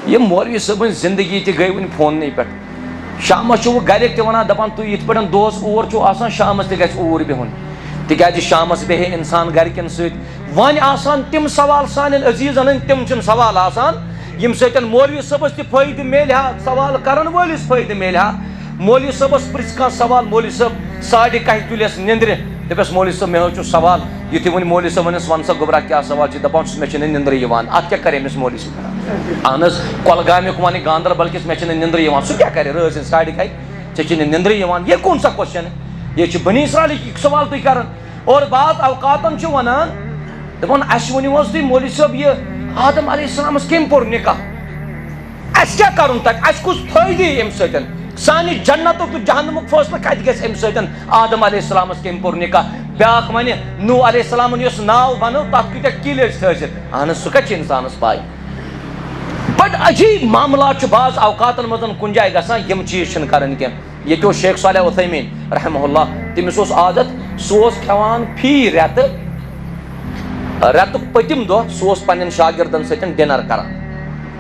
ये मौलवी सबन जिंदगी तक गई वन फोन पे शामस गर तना दपान तुम इत पे दोस ओर शामस तूर बिहन तिक शामस बेहे इंसान गरकन वन आसान तिम सवाल सान अजीजन तिम सवाल आसान यम सतन मौलवी सबस तह फायदे मिल सवाल करन वलिस फायदे मिल मौलवी सबस पृछ सवाल मौलवी सब 11:30 तुलिस निंद्र दपस मौलवी सब मे हो सवाल युति वन मौलवी सब वन वन सा गुबरा क्या सवाल दपान मे निंद्र अत क्या करे मौलवी सब अहन कलगामुक वन गांदरबल किस मे निंद्र सह क्या करे रज 11:30 चे निंद्र ये कौन सा क्वेश्चन ये बनी इसराइल सवाल तुम कर और बात अवकातन वनान दपान अस वनो तुम मौलवी सब ये आदम अलैहिस्सलाम कम पोर निकाह अस क्या करुन तक अस कुछ फायदे अम सतन सानि जन्नत तो जहन्नमुक फैसला कत गस अम सतन आदम अलैहिस्सलाम कम पोर निकाह ब्याक वन नूह अलैहिस्सलाम नाव बनो तथ कूत किल थसित अहन सह कत इंसानस पाई बड़ अजीब मामला बाज अवकातन मज कुन जाए गसान यम चीज कर ये शेख सालेह उथैमीन रहमहुल्लाह तमिस आदत सह खेवान फी रेत रेतुक पतिम दह सह पन्न शागिर्दन सतन डिनर कर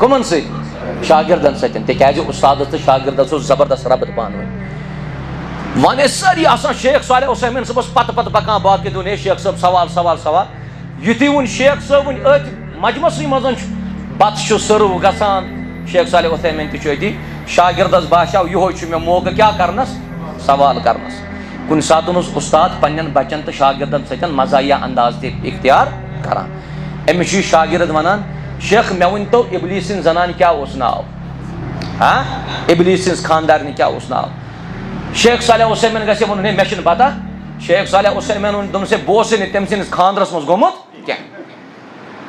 कमन शागिर्दन सतन तिक उस्ताद तो शागिर्दस जबरदस्त रबत पान वन सारी शेख सालेह उथैमीन सबस पत पत पकान बाकी दोन शेख सब सवाल सवाल सवाल युति वन शेख सब वन अत मजमस मज बत सर्व गसान शेख सालेह उथैमीन तथी शागिर्दस बाशाव यो मे मौका क्या करनस सवाल करनस कुन सात उस्ताद पन्न बचन तो शागिर्दन सतन मजाया अंदाज इख्तियार करान अमिस शागिर्द वनान शेख मे वन तो इबलीस जनान क्या नाव हाँ इबलीस खानदारन क्या नाव शेख सालेह उथैमीन गसे वन मे पता शेख सालेह उथैमीन दोन से बो तम सिंस खानदरस मज गोमुत क्या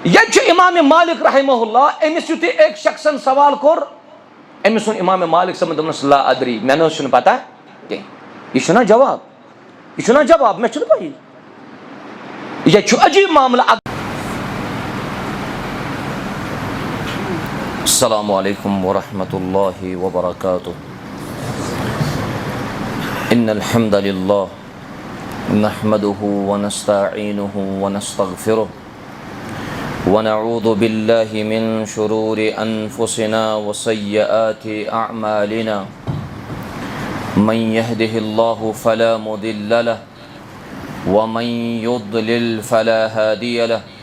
ये इमाम मालिक रहमहुल्लाह अमिस युति एक शख्सन सवाल कोर अमिस इमाम मालिक समझ दोनस ला अदरी मे न पता कह यह जवाब मे पी यह अजीब मामला अस्सलामु अलैकुम वरहमतुल्लाहि वबरकातुहू इन्नल हम्दुलिल्लाह नहमदुहु व नस्तईनुहु व नस्तगफिरुहु व नऊज़ु बिल्लाहि मिन शुरूरि अनफुसिना व सय्यिआति अअमालिना मन यहदिहिल्लाहु फला मुदिल्ल लहु व मन युद्लिल फला हादिय लहु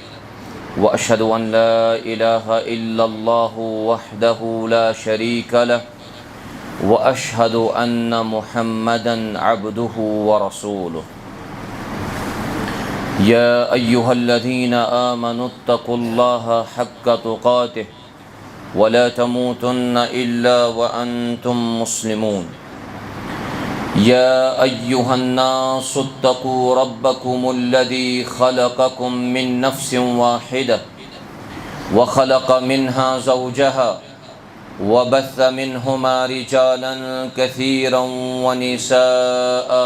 व अशहदु अन ला इलाहा इल्लल्लाहु वहदहु ला शरीक लहु व अशहदु अन्न मुहम्मदन अब्दुहु व रसूलुहु या अय्युहल्लज़ीना आमनुत्तक़ुल्लाह हक़्क़ तुक़ातिह व ला तमूतुन्न इल्ला व अंतुम मुस्लिमून या अय्युहन्नासुत्तक़ू रब्बकुमुल्लज़ी ख़लक़कुम मिन नफ़्सिन वाहिदह व ख़लक़ मिन्हा ज़ौजहा व बस्स मिन्हुमा रिजालन कसीरन व निसाअ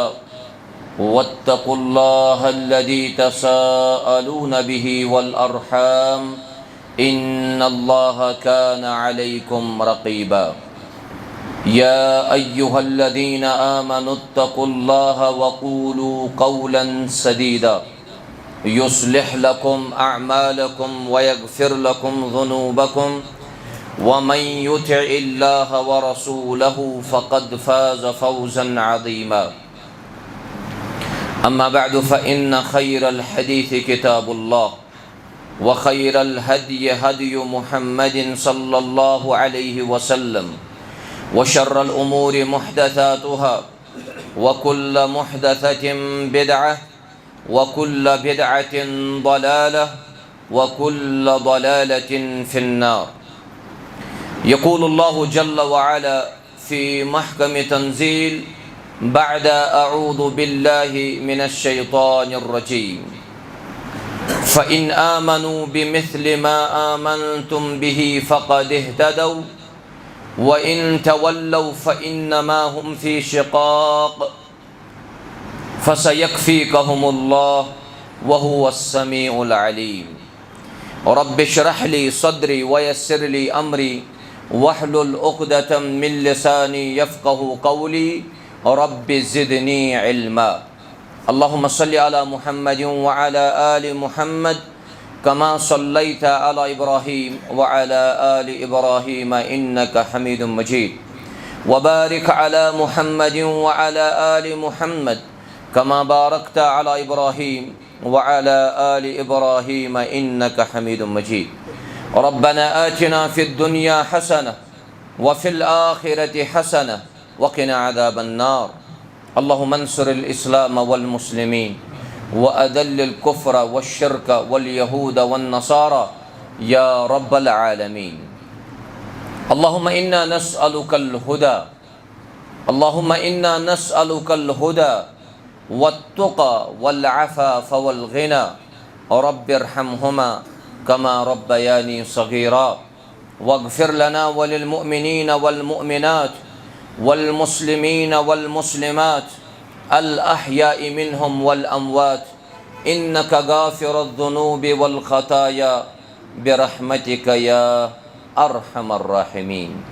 वत्तक़ुल्लाहल्लज़ी तसाअलून बिही वल अर्हाम इन्नल्लाहा काना अलैकुम रक़ीबा या अय्युहल्लज़ीना आमनुत्तक़ुल्लाह वक़ूलू क़ौलन सदीदा युस्लिह लकुम अअमालकुम व यग़फ़िर लकुम ज़ुनूबकुम व मन युतिइल्लाह व रसूलहु फ़क़द फ़ाज़ फ़ौज़न अज़ीमा अम्मा बअदु फ़इन्न ख़ैरल हदीस किताबुल्लाह व ख़ैरल हदयि हदयु मुहम्मदिन सल्लल्लाहु अलैहि वसल्लम व शर्रल उमूरि मुहदसातुहा व कुल्ल मुहदसतिन बिदअह व कुल्ल बिदअतिन ضलालह व कुल्ल ضलालतिन फिन्नार यक़ूलुल्लाहु जल्ल व अला फ़ी महकमि तंज़ील बअद अऊज़ु बिल्लाहि मिनश शैतानिर रजीम फ़इन आमनू बिमिस्लि मा आमनतुम बिही फ़क़द इह्तदौ व इन तवल्लौ फ़इन्नमा हुम फ़ी शिक़ाक़ फ़सयक्फ़ीकहुमुल्लाह व हुवस्समीउल अलीम रब्बि इश्रह ली सद्री व यस्सिर ली अम्री वहलुल उक़दतम मिन लिसानी यफ़क़हू क़ौली रब्बि ज़िदनी इल्मा अल्लाहुम्मा सल्लि अला मुहम्मदिन व अला आलि मुहम्मद कमा सल्लैता अला इब्राहीम व अला आलि इब्राहीम इन्नका हमीदुम मजीद व बारिक अला मुहम्मदिन व अला आलि मुहम्मद कमा बारकता अला इब्राहीम व अला आलि इब्राहीम इन्नका हमीदुम मजीद। रब्बना आतिना फिद दुनिया हसनह व फिल आखिरति हसनह व क़िना अज़ाबन नार। अल्लाहुम्मा अंसुरिल इस्लाम वल मुस्लिमीन व अज़िल्लिल कुफ्र वश्शिर्क वल यहूद वन नसारा या रब्बल आलमीन। अल्लाहुम्मा इन्ना नस्अलुकल हुदा, अल्लाहुम्मा इन्ना नस्अलुकल हुदा वत्तुक़ा वल अफ़ाफ़ वल ग़िना रब्बिरहमहुमा कमा रब्बयानी सग़ीरा वग़्फ़िर लना वलिल मुअमिनीन वल मुअमिनात वल मुस्लिमीन वल मुस्लिमात अल अहयाइ मिनहुम वल अमवात इन्नका गाफ़िरुज़ ज़ुनूबि वल ख़ताया बिरहमतिका या अरहमर राहिमीन।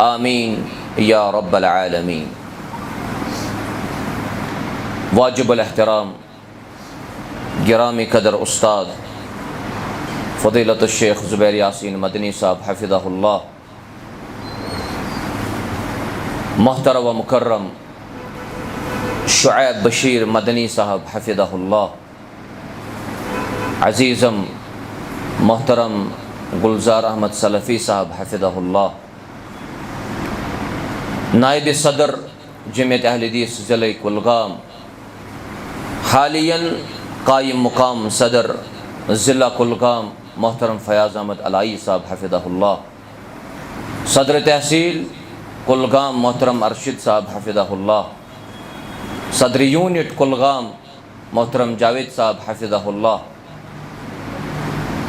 आमीन या रब्बल आलमीन। वाजिबुल एहतराम गिरामी कदर उस्ताद फ़ज़ीलतुश शेख ज़ुबैर यासीन मदनी साहब हफ़िज़हुल्लाह, मोहतरम व मुकर्रम शुऐब बशीर मदनी साहब हफ़िज़हुल्लाह, अज़ीज़म मोहतरम गुलजार अहमद सलफ़ी साहब हफ़िज़हुल्लाह, नायब सदर जमीयत अहले हदीस ज़िले कुलगाम, हालियन कायम मुकाम सदर ज़िला कुलगाम मोहतरम फ़याज़ अहमद अलाई साहब हफ़िज़हुल्लाह, सदर तहसील कुलगाम मोहतरम अरशिद साहब हफ़िज़हुल्लाह, सदर यूनिट कुलगाम मोहतरम जावेद साहब हफ़िज़हुल्लाह,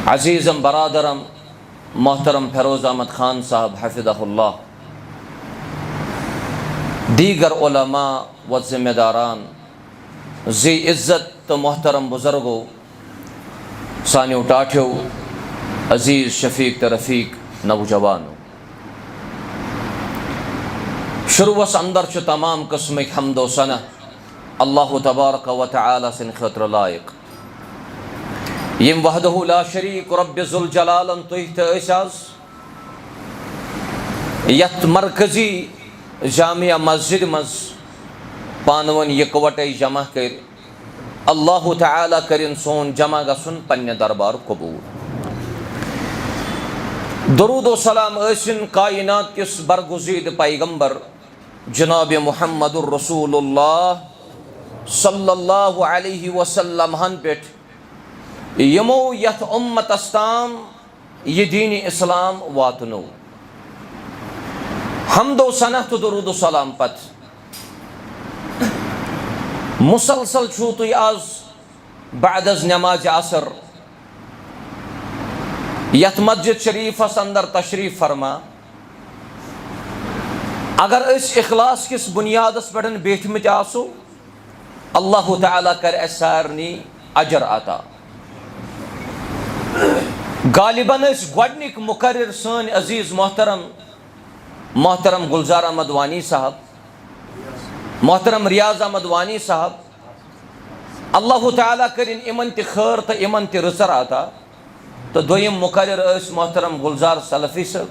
अज़ीज़म बरादरम मोहतरम फ़िरोज़ अहमद ख़ान साहब हफ़िज़हुल्लाह, दीगर उलमा व ज़िम्मेदारान, ज़ी इज़्ज़त तो मोहतरम बुज़ुर्गो, सानियो टाठियो, अज़ीज़ शफ़ीक त रफ़ीक नौजवानों, शुरुवस अंदर च तमाम किस्म हम्दो सना अल्लाह तबारक व तआला सिन खतर लायक यम वहदहु ला शरीक रब्ब ज़ुल जलालन तुह तअसास यत मरकजी जामिया मस्जिद मज पानवन यकवटे जमा कर अल्लाह तआला करिन सोन जमा गसुन पन्ने दरबार कबूल। दरूद व सलाम ऐसिन कायनात किस बरगुज़ीद पैगंबर जनाब मुहम्मदुर रसूलुल्लाह सल्लल्लाहु अलैहि वसल्लम हन पेट यमो यथ उम्मतस ताम ये दीन इस्लाम वातनो। हम्दो सना तो दरूद व सलाम पत मुसलसल छू तुई आज बादज नमाज असर यथ मस्जिद शरीफस अंदर तशरीफ फरमा। अगर इस इखलास किस बुनियादस पे बेठमित आसो अल्लाह ताला कर सारनी अजर अता। गालिबन गोडनिक मुकर्रिर सन अजीज़ मोहतरम गुलजार अहमद वानी साहब, मोहतरम रियाज अहमद वानी साहब, अल्लाह ताला करिन इमन त खैर तो इमन त रसर अता। तो दोयम मुकर्रिर मोहतरम गुलजार सलफ़ी साहब,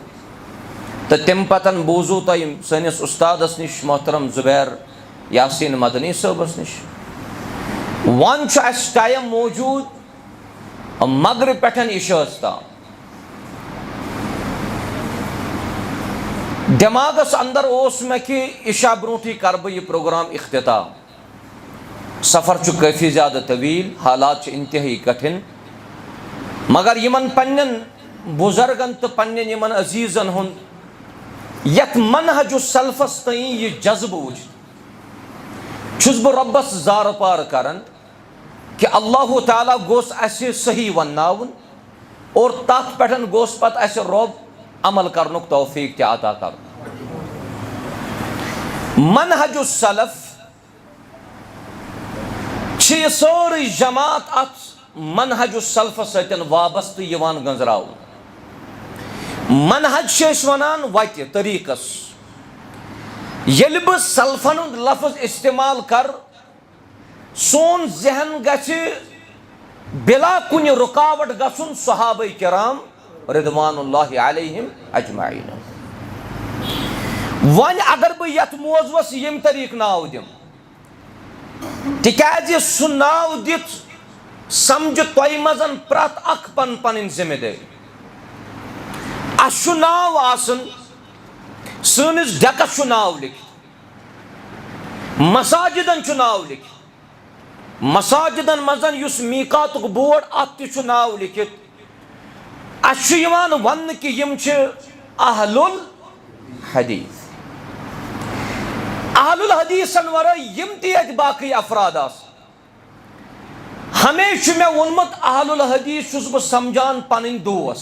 तो तम पतन बूजू तुम सनिस उस्तादस निश मोहतरम ज़ुबैर यासीन मदनी साहबस निश। वन टाइम मौजूद मगरिब पे इशास ताम। दिमागस अंदर ओस मे कि इशा ब्रोटी कर बह यह प्रोग्राम इख्तिताम। सफ़र काफ़ी ज़्यादा तवील, हालात इंतहाई कठिन, मगर यमन पन्नन बुजुर्गन तो पन्नन यमन अजीज़न हुंद यत मनहजुस सल्फस तई यह जज्ब वुच छुस बह रब्बस जार पार करन कि अल्लाह ताला गोस असे सही वन्नाउन और तथ पे गोस पत असे रब अमल करनुक तौफीक ते अता कर। मनहजुस सलफ सारी जमात अत मनहजुस सल्फस सतन वाबस्त यवान गंजराउन। मनहज वनान वत तरीकस यह सल्फन लफ्ज इस्तेमाल कर सोन जहन गि बिला कुन रुकावट गसुन सहाबा किराम रिदवानुल्लाहि अलैहिम अजमाइन। वन अगर बह यथ मौजूस यम तरीक नाव दिम तिकाज सु नाव दित समझ तोय मजन प्रत अख पन पन जिम्मेदारी अशु नाव आसन सनिस डकस छु नाव लिखित मसाजिदन छु नाव लिखित मसाजिदन मजन युस मीकातुक बोर्ड अत छु नाव लिखित अशु यवान वन कि यम छ अहलुल हदीस। अहलुल हदीसन वरा यम ते बाकी अफराद आस हमेशा मे वोनमुत अहलुल हदीस छुस बह समझान पन दोस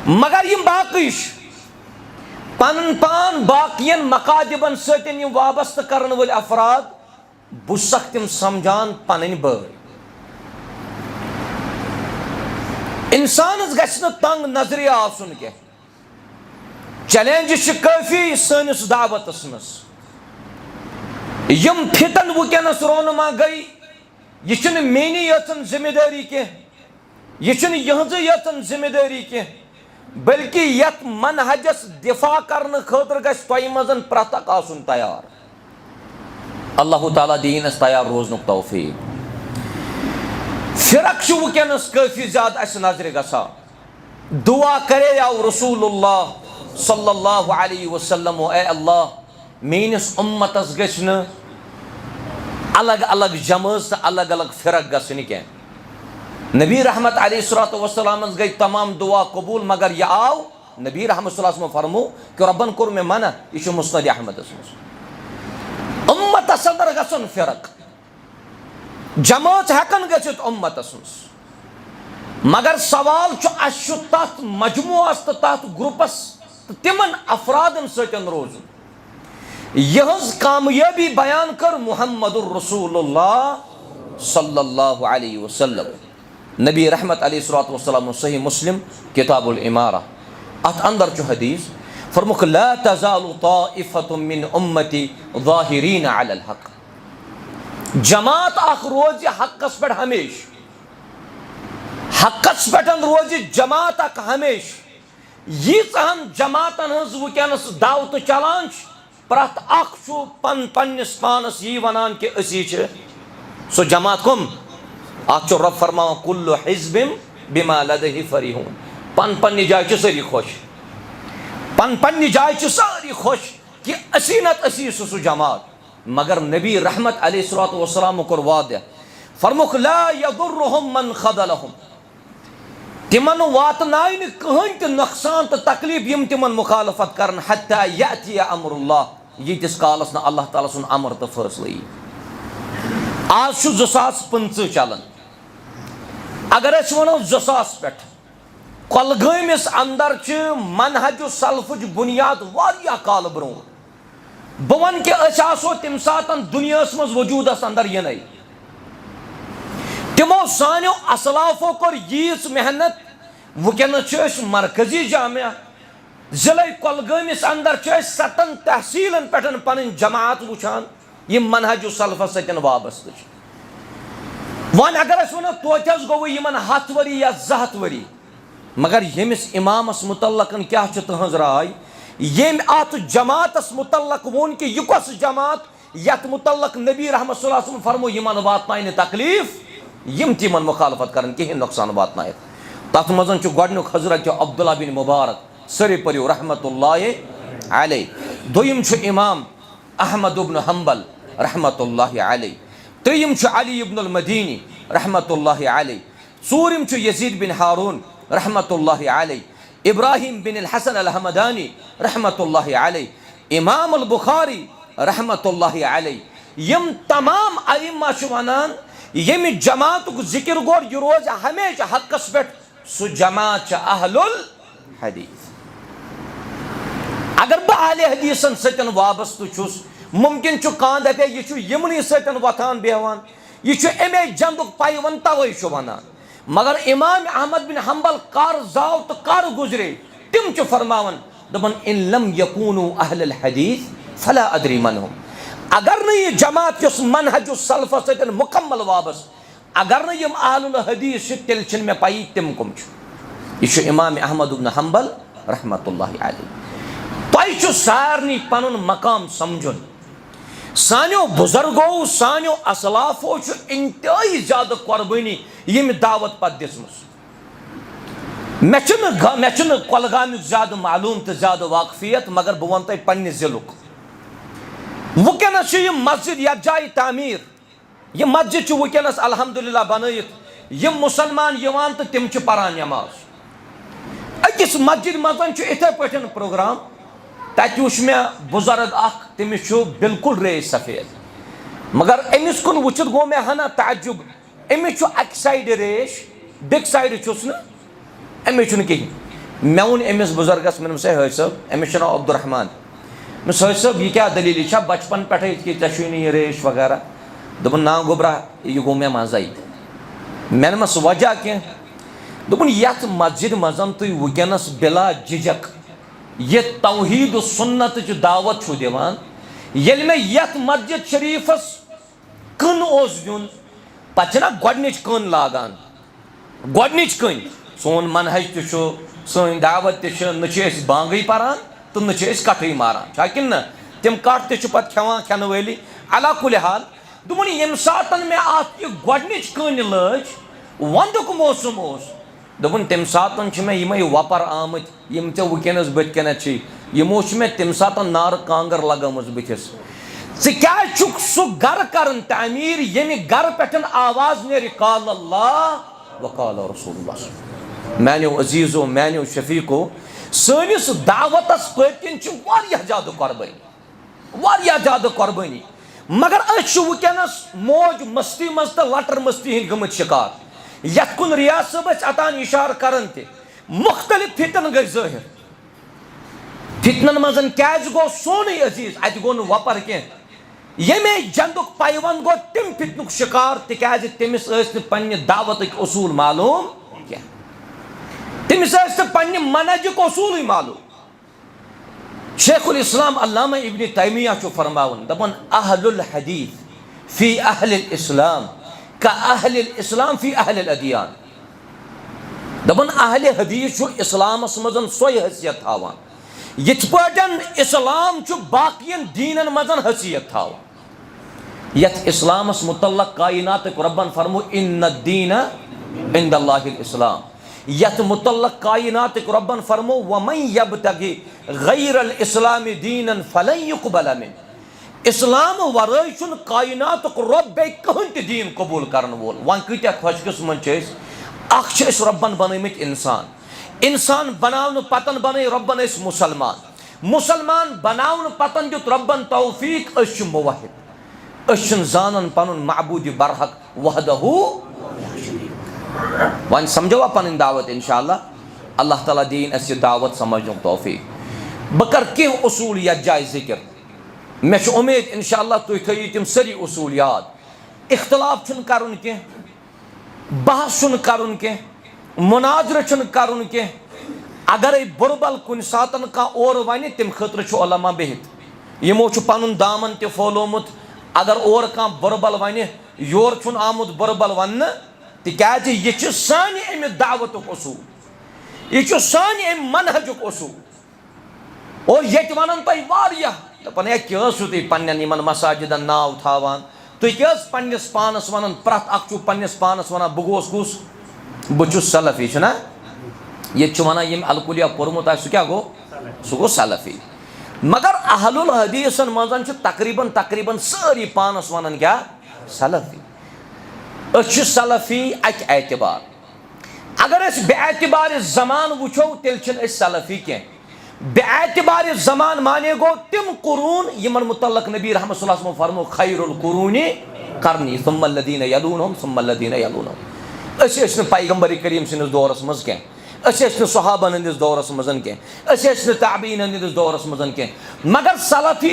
मगर यम बाकी पन पान बाकियन मकादिबन सतन वाबस्त करन वल अफराद बुसख तिम समझान पन बय। इंसानस गछ न तंग नजरिया आसुन के चैलेंज काफी सनिस दावतस मस यम फितन वुकनस रोनमा गई यह मेनी यन जिम्मेदारी के यह यन जिम्मेदारी के बल्कि यत मनहजस दिफा करने खतर गछ तोय मजन प्रतक आसुन तैयार। अल्लाह ताला दीनस तैयार रोजनुक तौफीक। फिरक वुकनस काफी ज्यादा अस नजर गसा दुआ करे आओ रसूलुल्लाह सल्लल्लाहु अलैहि वसल्लम ए अल्लाह मेनिस उम्मतस गछ न अलग अलग जमात अलग अलग फिरक गसन के। नबी रहमत अलैहिस्सलातु वस्सलाम गई तमाम दुआ कबूल मगर यह आव नबी रहमत सल्लल्लाहु अलैहि वसल्लम फरमो कि रब्बन कोर में मना यह मुस्नद अहमद उम्मतस अंदर गसन फिरक जमात हेकन गछित उम्मतस मगर सवाल अशु तथ मजमुअस तो तथ ग्रुपस तिमन अफरादन सतन रोज यहज कामयाबी बयान कर मुहम्मदुर रसूलुल्लाह सल्लल्लाहु अलैहि वसल्लम। नबी रहमत अलैहिस्सलातु वस्सलाम सही मुस्लिम किताबुल इमारा अत अंदर चु हदीस फरमुक ला तज़ालु ताइफतुम मिन उम्मती ज़ाहिरीन अलल हक। जमात अख रोज हकस पे हमेश हकस पे रोज जमात अख हमेश यीचहन जमातन हज वुकनस दावत चलान प्रत अख पन पन्निस पानस यी वनान कि असी सो जमात कुम अत रब फरमाव कुल्लु हिज़्बिम बिमा लदैहि फरीहून। पन पन्नि जाय सारी खुश पन पन्नि जाय सारी खुश कि असी नत असी सो जमात मगर नबी रहमत अलैहिस्सलातु वस्सलाम कोर वादे फरमुक ला यदुर्रुहुम मन खदलहुम तिमन वातनाय न कहन त नुकसान तो तकलीफ यम तिमन मुखालफत करन हत्ता याति अमरुल्लाह यीतिस कालस न अल्लाह ताला सुन अमर तो फैसले यी। आज 2025 चलन अगर अस वनो 2000 पे कोलगमिस अंदर मनहज सलफुज बुनियाद वारिया काल ब्रो बह वन कि असो तम सात दुनिया मज वजूदस अंदर यन तमो सानो असलाफो कोर यीच मेहनत वुकनस मरकजी जामिया जिले कोलगमिस अंदर 7 तहसीलन पे पन जमात वुचान यम मनहज सलफस सतन वाबस्त वन अगर अस वो तोत गो यमन 100 वरी या 200 वरी मगर यमिस इमामस मुतल्लकन क्या तहज राय यम अत जमातस मुतल्लक वोन कि यह कस जमात यत मुतल्लक नबी रहमत सल्लल्लाहु अलैहि वसल्लम फरमो यमन वातनाय तकलीफ यम तिमन मुखालफत करन कहीं नुकसान वातनाय तथ मजन गोडनुक हजरत अब्दुल्ला बिन मुबारक सरे पर्यो रहमतुल्लाहि अलैहि दोयम इमाम अहमद इब्न हंबल रहमतुल्लाहि अलैहि त्रियम अली इब्न अल मदीनी रहमतुल्लाहि अलैहि चूरिम यजीद बिन हारून रहमतुल्लाहि अलैहि इब्राहिम बिन अल हसन अल हमदानी रहमतुल्लाहि अलैहि इमाम अल बुखारी रहमतुल्लाहि अलैहि यम तमाम अइम्मा वनान यम जमात जिक्र गोर यह रोज हमेशा हकस पे सु जमात अहलुल हदीस। अगर बह अहले हदीसन सतन वाबस्त छुस मुमकिन कान दपे यह यमन सतन वथान बेहवान यह अमे जंदुक पैवन तवे वनान मगर इमाम अहमद बिन हंबल कर जाव तो कर गुजरे तिम फरमावन दपन इन लम यकूनु अहलल हदीस फला अदरी मन हम अगर न यह जमात मनहज सल्फ सतन मुकम्मल वाबस्त अगर न यम अहलुल हदीस तेल छिन मे पई तिम कम यह इमाम अहमद इब्न हंबल रहमतुल्लाहि अलैह। तोह सारनी पनुन मकाम समझुन। सानियो बुजुर्गो सानियो असलाफो इंतहाई ज्यादा कुर्बानी यम दावत पत दिसमस। मे कुलगाम ज्यादा मालूम तो ज्यादा वाकफियत, मगर बह वन तुम पन्ने जिलुक। वुकनस मस्जिद यथ जाय तामीर, यह मस्जिद वुकनस अल्हम्दुलिल्लाह बनयित, यम मुसलमान यवान तो तिम परान नमाज। अकिस मस्जिद मज इथे पे प्रोग्राम, तत वुच मे बुजुर्ग तमिस बिल्कुल रेश सफेद, मगर अमिस कुन वुचित गो मे हना ताजुब। अमिस अक साइड रेश, बेक साइड चुस न अमिस कहीं। मे वोन अमिस बुजुर्गस मे हाज साहब, अमिस नाव अब्दुर्रहमान। मैं हाज साहब यह क्या दलील, यह बचपन पे ये रेश वगैरह। दोपन ना गोबरा यह गो मे मजाई। मे नमस वजह कह दोपन यथ मस्जिद मजन तुम वुकनस बिला झिझक ये तौहीद सुन्नत दावत छु दिवान, येल मे यथ मस्जिद शरीफस कन ओस दिन पना गोडनिच कन लागान, गोडनिच कन। सोन मनहज तो सन दावत त बांगई पारान तो न कठे मारान कि न तम कट पे खेवान खेन वाली। अला कुल हाल दोपन ये सात मे गोडनिच कन लज, वंदुक मौसम ओस, दोपन तम सात मे यमे वपर आमत यम ऐ वुकनस बत कन यमो मे तम सात नार कांगर लगामज बथिस। क्या सह गर कर तामीर यमि गर पे आवाज नेर काल अल्लाह व काल रसूलुल्लाह। मानो अजीज़ो मानो शफीको सनिस दावतस पकिन ज्यादा कुर्बानी, वारिया ज्यादा कुर्बानी, मगर वुकनस मौज मस्ती मज तो लटर मस्ती हंद गमत शिकार। यथ कुन रियाज साहब अतान इशार करन ते मुख्तलिफ फितन गई ज़ाहिर। फितनन मजन क्या गो सोन अजीज अत गो वपर कह, यमे जंदुक पैवन गो तम फितनुक शिकार तिकाज तमिस पन्ने दावत उसूल मालूम क्या, तमिस पन्ने मनहजक उसूल मालूम। शेखुल इस्लाम अल्लामा इब्न तैमिया फरमावन दपन अहलुल हदीस फी अहलिल इस्लाम का अहलिल इस्लाम फी अहलिल अदियान। दपन अहले हदीस इस्लामस मजन सोय हैसियत थावान यथ पाटन इस्लाम बाकियन दीनन मजन हैसियत थावान। यथ इस्लामस मुतल्लक कायनात रब्बन फरमो इन्न दीन इंदल्लाहिल इस्लाम। यथ मुतल्लक कायनात रब्बन फरमो वमन यब्तगी गैरल इस्लामी दीनन फलन युक़बल मिन। इस्लाम वराय कायनात रब कहन त दीन कबूल करन वोल। वन कत्या खुशकिस्मत रब्बन बनमित इंसान, इंसान बनावन पतन बन रब्बन मुसलमान, मुसलमान बनावन पतन दित रब्बन तौफीक मुवहिद। जानन पनुन मअबूद बरहक वहदहू। वन समझवा पन दावत इंशाअल्लाह अल्लाह ताला दीन अस दावत समझ तौफीक। बह कर कह उसूल यथ जाय जिक्र, मे उम्मीद इंशाअल्लाह तुम थी तम सारी उसूल याद। इख्तलाफ कर कह, बहस कर कह, मुनाजर कर कह। अगर बुरबल कुन सात और वन तम खतर उलमा बिहित, यमो पन दामन त फहलोमुत। अगर और कह बुरबल वन योर आमुत बुरबल वन तिकाज यह सानि अमि दावतुक उसूल, यह सानि अमि मनहजुक उसूल। और ये वन तुम वारिया दपन है क्या तुम पन्न मसाजिदन नाव थावान, तुम क्या पन्नस पानस वन प्रत अख पन्नस पानस वन बह गोस कुस बह सलफी ना। ये वन यम अलकुलिया पोर्मुत सह क्या गो सह गो सलफी। मगर अहलुल हदीसन मजन तकरीबन तकरीबन सारी पानस वन क्या सलफी। सलफी अक एतबार, अगर बेअतबार जमान वुचो तेल सलफी कह। बेअतबार जमान माने गो तिम कुरून यमन मुतल्लक नबी रहमत सल्लल्लाहु अलैहि वसल्लम फरमो खैरुल कुरूनी करनी सुम्मा लदीन यलूनहुम सुम्मा लदीन यलूनहुम। अस पैगंबर करीम सिंदिस दौरस मज कह, अस सहाबन हंदिस दौरस मजन कह, अस ताबीन हंदिस दौरस मजन कह। मगर सलफी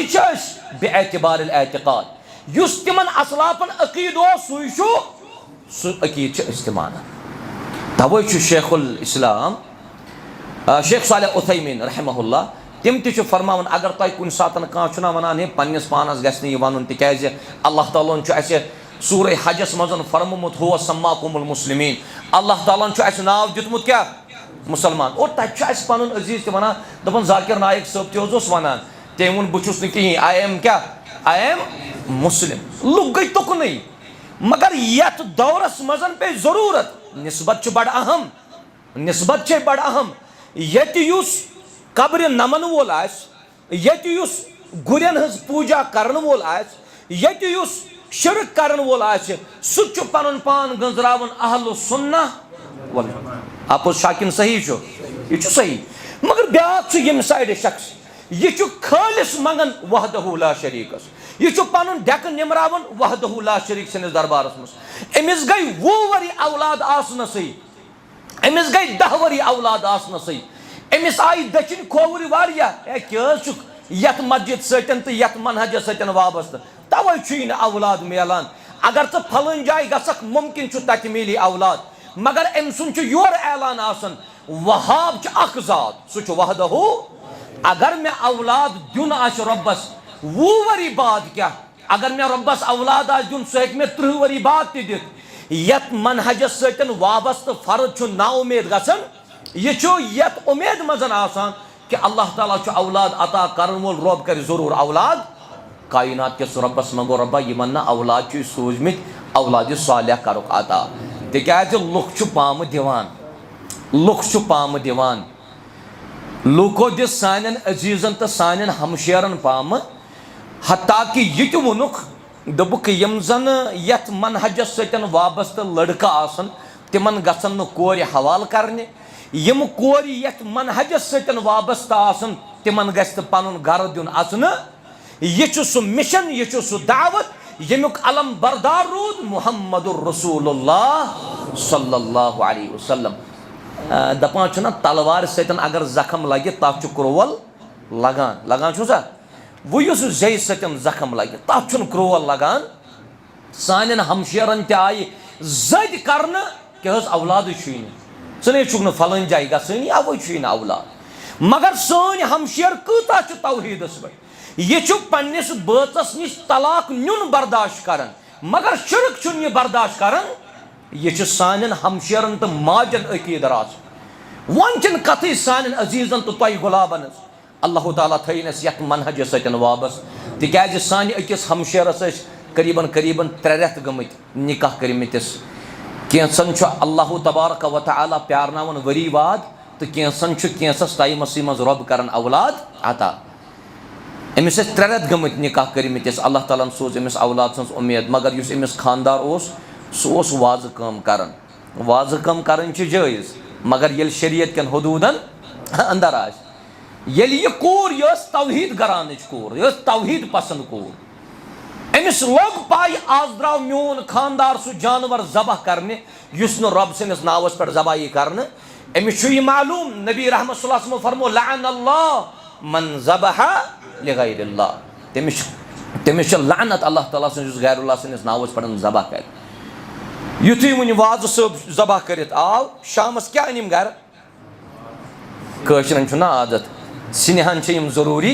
बेअतबार एतकाद युस तिमन असलाफन अकीद सु अकीद इस्तेमाल। तवै शेखुल इस्लाम शेख सालेह उथैमीन रहमहुल्लाह तम त फरमावन अगर तुम कुन सात कह वनान हे पन्नस पानस गि वन तिकाज अल्लाह ताला सूरह हजस मजन फरमोमुत हो सम्माकुमुल मुस्लिमीन, अल्लाह ताला ने नाव दितमुत क्या मुसलमान। और तक पन अजीज वन दपान जाकिर नायक साहब तस वन तम वो बहुस कहीं आई एम क्या आई एम मुस्लिम। लुक गई तुकन, मगर यथ दौरस मजन पे जरूरत निस्बत बड़ अहम, निस्बत बड़ अहम। युस कब्र नमन वोल युस गुरन हज पूजा करन वोल युस शिरक करन वोल सह पन पान गंजरावन अहल सुन्ना वल। आपोज शाकिन सही यह सही, मगर ब्याक यम साइड शख्स यह खालिस मंगन वहदहु ला शरीकस, यह पन डेक निमरावन वहदहु ला शरीक सनिस दरबारस मज। अमिस गई 20 वरी औलाद आसनसै, अमिस गई 10 वरी औलाद आसनसै, अमिस आई दक्षिण खोवर वारिया क्या यथ मस्जिद सतन तो यथ मनहज सतन वाबस्त, तवे औलाद मिलान। अगर तो फलन जाय गसक मुमकिन तत मिली औलाद, मगर अम सुन योर ऐलान आसन वहाब अख जात सह वहदहु। अगर मे औलाद दिन आश रब्बस 20 वरी बाद क्या, अगर मे रब्बस औलाद आश दिन सह मे 30 वरी बाद त दित। यत मनहजस सतन वाबस्त फर्ज ना उम्मीद गसन, यह यत उम्मीद मजन आसान कि अल्लाह ताला औलाद अता करन वोल रब कर जरूर औलाद। कायनात के रब्बस मंगो रब्बा यमन ना औलाद सूजमित, औलाद सालिह करुक अता। तिकाज लुक पाम दिवान, लुक पाम दिवान, लूको दिस सान अजीजन तो सान हमशेरन पाम। हत्ता कि यह वोनुक दोपुक यम जन यथ मनहजस सतन वाबस्त लड़का आसन तिमन गसन न कोर हवाल करने, यम कोर यथ मनहजस सतन वाबस्त आसन तिमन गस्त पनुन घर दिन अचन। यह सह मिशन, यह सह दावत यमुक अलम बरदार रूद मुहम्मदुर रसूलुल्लाह सल्लल्लाहु अलैहि वसल्लम। दपान तलवार सतन अगर जख्म लगे तथ क्रोवल लगान, लगान सा वो जय सतन जख्म लगे तथ क्रोवल लगान। सान हमशेरन तय जद कर औलाद सन फलन जाय गई अवे औलाद, मगर सन हमशेर कूता तौहीदस पे यह पन्निस बचस नश तलाक नुन बर्दाश्त कर, मगर शिरक यह बर्दाश्त कर। यह सान हमशेरन तो माजन अकीद राज वन कथ सान अजीजन तो तय गुलाबन अल्लाह ताला थनस यथ मनहज सतन वाबस। तिकाज सान अकिस हमशेरस करीबन करीबन 3 रेत गमत निकाह करमितिस, कैंसन अल्लाह तबारक व तआला प्यारनावन वरी वाद तो कैंसन कैंसस टाइमस मज रब कर औलाद अता। अमिस 3 रेत गमत निकाह करमितिस, अल्लाह ताला सोज अमिस औलाद सज उम्मीद, मगर युस अमिस खानदार सह वाज कम करन। वाज कम करन जायज़, मगर ये शरीयत कन हदूदन अंदर आ। ये कोर यह तौहीद गरान कोर, यह तौहीद पसंद कोर, अमिस लोग पाई आज द्राव मोन खानदार सह जानवर जबह करने युस न रब सनिस नावस पे जबाई करने। अमिस यह मालूम नबी रहमत सल्लल्लाहु अलैहि वसल्लम फरमो लअन अल्लाह मन ज़बह लिगैरिल्लाह, तमिस लानत अल्लाह ताला सनिस गैरुल्लाह सनिस नावस पे जबह कर। युथी वन वाज सब जबह कर आव शामस क्या अनिम गर, कशरन आदत सिनहन जरूरी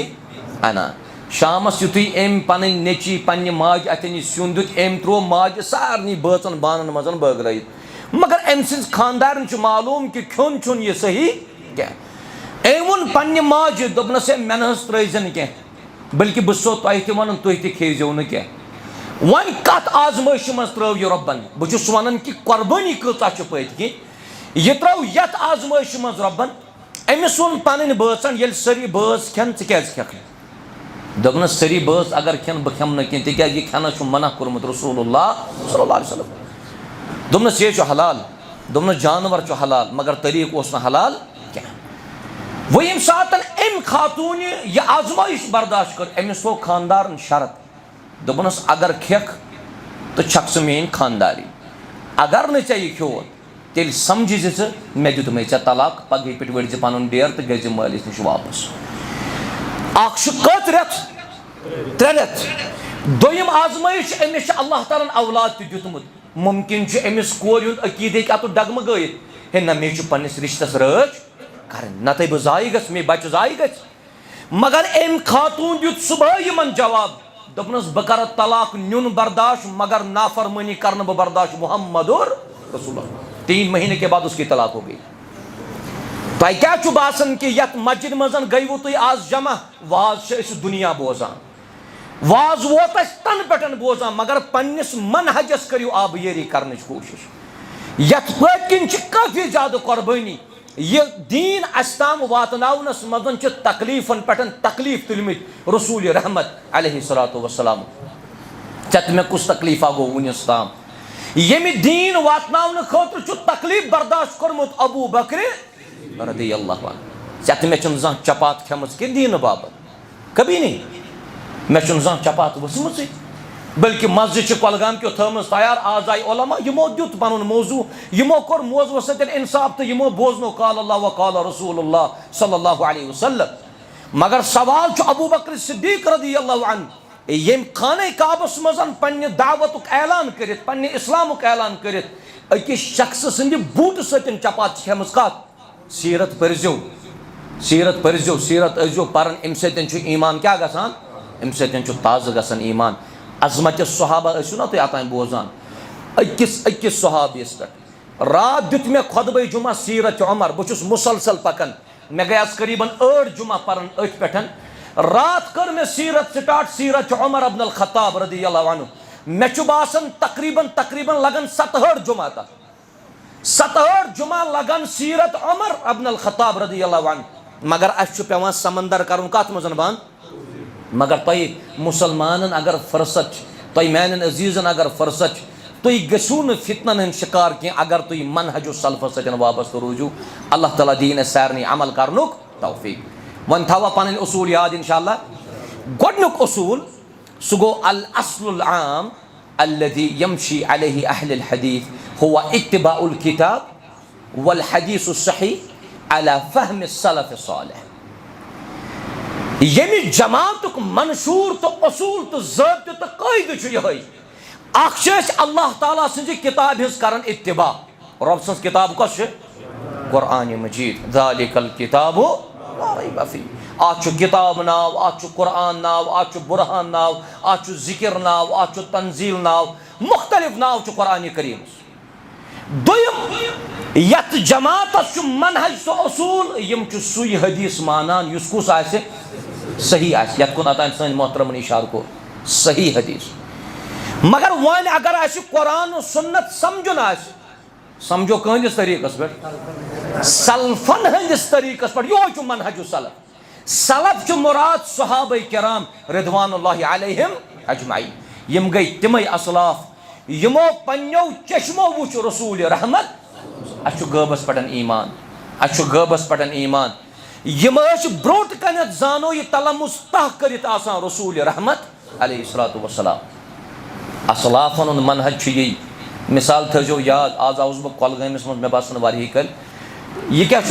अना। शामस युथी अम पन नेची पन्ने माज अतन सिन दुत अम त्रो माज सारनी बचन बानन मजन बगरत, मगर अम सिंस खानदारन मालूम कि खोन चुन यह सही क्या। अम वोन पन्ने माज दोपनस मे न त्रजन क्या, बल्कि बह सो तुह तह वन तुह तह खेजो न क्या। वन कत आजमाइश मज त्रव यह रब्बन, बहुत वन कि कुर्बानी कचा पत कि यह त्रव यथ आजमाइश मज रब्बन। अमिस वोन पन बचन ये सरी बच खेन क्या खेख, दोपनस सरी बच अगर खेन बह खेम न कह तिकाज यह खेन मना कोरमुत रसूलुल्लाह सल्लल्लाहु अलैहि वसल्लम। दोपनस यह हलाल, दोपनस जानवर हलाल, मगर तरीक ओस न हलाल क्या। वो यम सात अम खातून यह आजमाइश बर्दाश्त कर, अमिस वो खानदार शरत दोपनस अगर खेख तो छक स मेन खानदारी, अगर न ये खो तेल समझ मे दुत मे तलाक, पगह पे वड़ पन डेर तो गई मालिस नश वापस। कत रेत 3 रेत। दोयम आजमाइश अमिस अल्लाह ताला औलाद तुतमुत, मुमकिन अमिस कोर हुंद अकीद अत डगम गयित हे ना मे पन्निस रिश्तस रच कर नत बह जाय मे बच जाय ग, मगर अम खातून दुत सुबह यमन जवाब दोपनस बह कर तलाक नुन बर्दाश्त मगर नाफरमानी करना बह बर्दाश्त मुहम्मदुर रसूलुल्लाह। 3 महीने के बाद उसकी तलाक हो गई। तय क्या बासन कि यत मस्जिद मजन गयु तुम आज जमा वाज दुनिया बोजान वाज वोत तन पे बोजान मगर पन्निस मनहजस करियो आबयरी करने कोशिश। यत पन काफी ज्यादा कुर्बानी यह दीन अस्ताम वातनावनस मजन तकलीफन पे तकलीफ तुलमित रसूल रहमत अलैहिस्सलातु वस्सलाम। चत मे कुछ तकलीफा गो वनिस ताम यमि दीन वातनावन खतर तकलीफ बर्दाश्त कर्मुत अबू बकर रदियल्लाहु अन्हु। चत मे जहाँ चपात खेमस कि दीन बाबत कभी नहीं मे जहाँ चपात वसम बल्कि मस्जिद कुलगाम क्यों थम तैयार आज आई उलमा यमो दुत पन मौजू यमो कोर मौजू सत इंसाफ तो यमो बोजनो काल अल्लाह व काल रसूलुल्लाह सल्लल्लाहु अलैहि वसल्लम। मगर सवाल अबू बकर सिद्दीक रदियल्लाहु अन्हु यम खाने काबस मजन पन्ने दावतुक ऐलान करित पन्ने इस्लामुक ऐलान करित अकिस शख्स संदि बूट सतन चपात खेमस कत सीरत परजो सीरत अजो परन अम सतन ईमान क्या गसान अम सतन ताज़ गसान ईमान। अजमत सहाबा ना तुम अतान बोजान अकिस सहाबियस पे रात दुत मे खुतबे जुमा सीरत उमर बहुत मुसलसल पकन मे गयास करीबन 8 जुमा परन अथ पे रात कर मे सीरत स्टार्ट सीरत उमर अब्न अल खत्ताब रदियल्लाहु अन्हु मे बासन तकरीबन लगन 67 जुमा तक 67 जुमा लगन सीरत उमर अब्न अल खत्ताब रदियल्लाहु अन्हु। मगर अस पेवान समंदर कर कत मजन बंद मगर तुम मुसलमान अगर फुर्सत तुम मान अजीजन अगर फुर्सत तुम गसू न फितनन हंद शिकार कह अगर तुम मनहज सल्फ सतन वाबस्त रूजू। अल्लाह ताला दीन सारनी अमल करनुक तौफीक। वन थवा पन उसूल याद इंशाअल्लाह। गोडनुक उसूल सह गो अल अस्लुल आम अल्लज़ी यमशी अलैहि अहलुल हदीस हुवा इत्तिबाउल किताब वल हदीसुस सहीह अला फहम सलफ सालिह। यमि जमातुक मंशूर तो असूल तो ज़ाब्त तो कायदे यही अल्लाह ताला सज किताब हज करन इत्तिबा रब सज किताब कस कुरान मजीद ज़ालिकल किताबु ला रैब फीह। आज किताब नाव आज कुरान नाव आज बुरहान नाव आज जिक्र नाव आज तंजील नाव मुख्तलिफ नाव कुरान करीम। दुयम यत जमात मनहज सो असूल यम सुई हदीस मानान युस कुस आसे सही आस यत कुन अतान सन मोहतरम इशार को सही हदीस। मगर वन अगर कुरान और सुन्नत समझुन समझो कहस तरीकस पे सल्फन हंदिस तरीकस पे यो मनहज सलफ। सलफ मुराद सहाबा किराम रिदवानुल्लाहि अलैहिम अजमाइन यम गई तिमय असलाफ यमो पन्यो चश्मो वुच रसूल रहमत अच्छु गबस पटन ईमान अच्छु गबस पटन ईमान यम ब्रोट कन जानो यह तलमुस तह करित आसान रसूल रहमत अलैहिस्सलातु वस्सलाम। असलाफन मनहज यही मिसाल थो याद आज आउस बह कुलगामिस मे बासन वारी कल यह क्या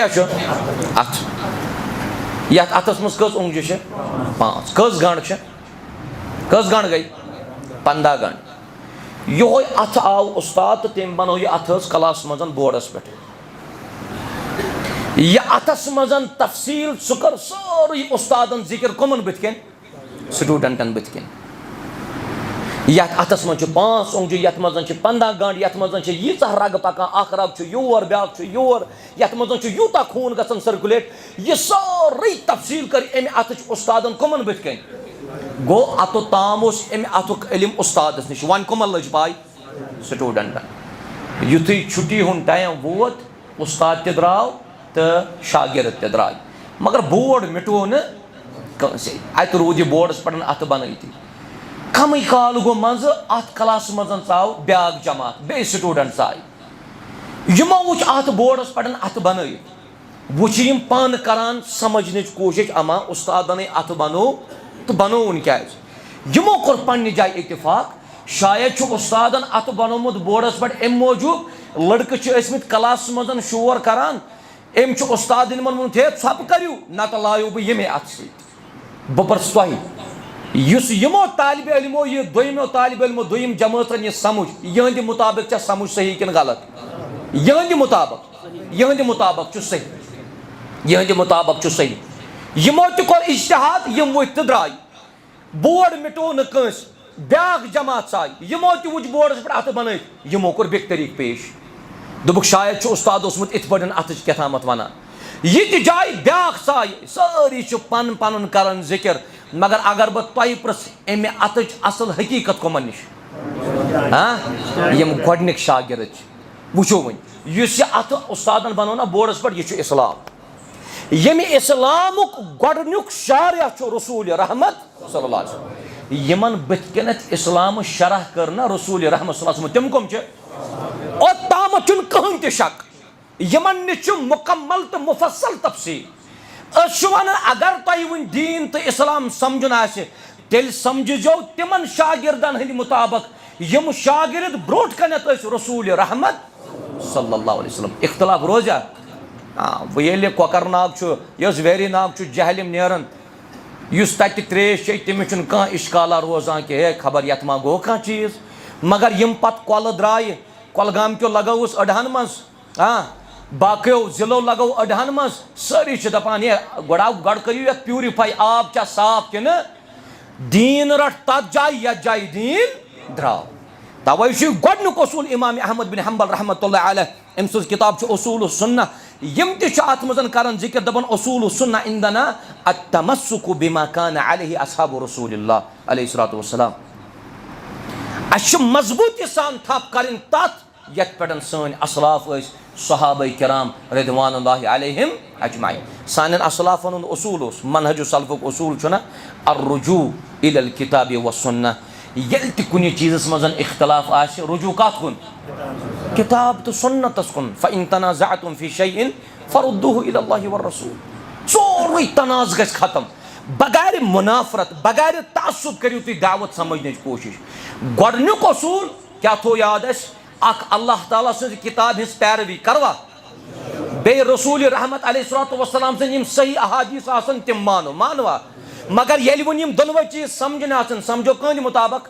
क्या अथ यथ अथस मज कस उंगज 5 कस गंड कस गंड गई 15 गंड योह अथ आव उस्ताद तो तम बनो यह अथ क्लास मजन बोर्डस पे यह अथस मजन तफसील सह कर सारी उस्तादन जिक्र कमन बुत स्टूडेंटन बुत यथ अथस मज 5 ओंगजु यथ मजन 15 गंड यथ मजन यीच रग पकान अख रग योर ब्याक योर यथ मजन यूता खून गसन सर्कुलेट यह सारी तफसील कर अमे अथ उस्तादन कमन बुत गो अत ताम अमे अथुक इल्म उस्तादस नश वन कमन लज पाई स्टूडेंटन युथु छुट्टी हुंद टाइम वोत उस्ताद ते द्राव तो शागिर्द ते द्राय मगर बोर्ड मिटो न कंसे अत रूद यह बोर्डस पे अत बनती कम काल गो मज अत क्लास मजन आव ब्याक जमात बे स्टूडेंट्स आय यमो वुच अत बोर्डस पे अत बन वुच यम पान करान समझन कोशिश अमा उस्तादन अत बनो तो बनोन क्या यमो कोर पन्ने जाय इत्तिफाक शायद उस्तादन अत बनोमुत बोर्डस पे अम मौजूद लड़के क्लास मजन शोर करान अम उस्ताद थे थप करू नत लायो बह ये अत बह पर्स तुस यमो तालिब इल्मो यह दोयमो तालिब इल्मो दोयम जमातन यह समझ यहंद मुताबिक समझ सही कि गलत यहंद मुताबिक सही यहंद मुताबिक सही यमो तोर इज्तिहाद यम वो तो द्राय बोर्ड मिटो न कंस ब्याक जमात आय यमो त वुच बोर्डस पे अत बन यमो कोर बेक तरीक पेश दोबुक शायद उस्ताद ओसमुत इत पन अत कथामत वनान ये जाय ब्याक साय सारी पन पन कर जिक्र मगर अगर बह तुह प्रस अमे अत असल हकीकत कमन निश यम गोडनिक शागिर्द वुचो वन युस अत उस्तादन बनो ना बोर्डस पे यह इस्लाम यमि इस्लामुक गोडनिक शारिया रसूल रहमत सल्लल्लाहु अलैहि वसल्लम यमन बथकनत इस्लाम शरह करना रसूल रहमत सल्लल्लाहु अलैहि वसल्लम तम कम और ताम चुन कहन ते शक यमन निच मुकम्मल तो मुफस्सल तफसीर वन अगर तुह वन दीन तो इस्लाम समझन आसे तेल समझो तिमन शागिर्दन हंद मुताबिक यम शागिर्द ब्रोट कनत रसूल रहमत सल्लल्लाहु अलैहि वसल्लम इख्तिलाफ रोजा ये कोकरनाग यस वेरी नाग जहलिम नेरन युस तत त्रेश तमिस कह इश्काला रोजान कि हे खबर यत मा गो कह चीज मगर यम पत कल द्राय कलगाम क्यों लगोस अडहन मज बाकियों जिलो लगो अडहन मज सारी दपान ये गोड़ाव गड़ करियो ये प्यूरिफाई आब क्या साफ कि दीन रट तथ जाय यथ जाय दीन द्राव तवे गोडनुक उसूल इमाम अहमद बिन हंबल रहमतुल्लाह अलैह अम सज किताब उसूल सुन्ना यम तथ मज कर जिक्र दपन उसूल सुन्ना इंदना अत्तमस्सुकु बिमा कान अलैहि अस्हाबु रसूलिल्लाह अलैहिस्सलातु वस्सलाम अश मजबूती सान थप करें तथ यथ पे सन असलाफ सहाबा किराम रिदवानुल्लाहि अलैहिम अजमाइन सान असलाफन उसूल मनहज सलफुक उसूल अर्रुजू इलल किताब व सुन्ना ये कुन चीज़ मज इख्तलाफ आशे रुजू कत कुन किताब तो सुन्नतस कुन फ़इन तनाज़अतुम फ़ी शैइन फ़रुद्दूहु इलल्लाहि व रसूल सोरे तनाज़ गछ खत्म बगैर मुनाफरत बगैर तासुब करियो तुम दावत समझने कोशिश गोडनुक उसूल क्या थो याद अख अल्लाह ताला सज किताब हिज पैरवी करवा बे रसूल रहमत अलैहिस्सलातु वस्सलाम सज सही अहादीस आसन तिम मानवा मगर येल वन यम दोनों चीज समझन आसन समझो कहन मुताबिक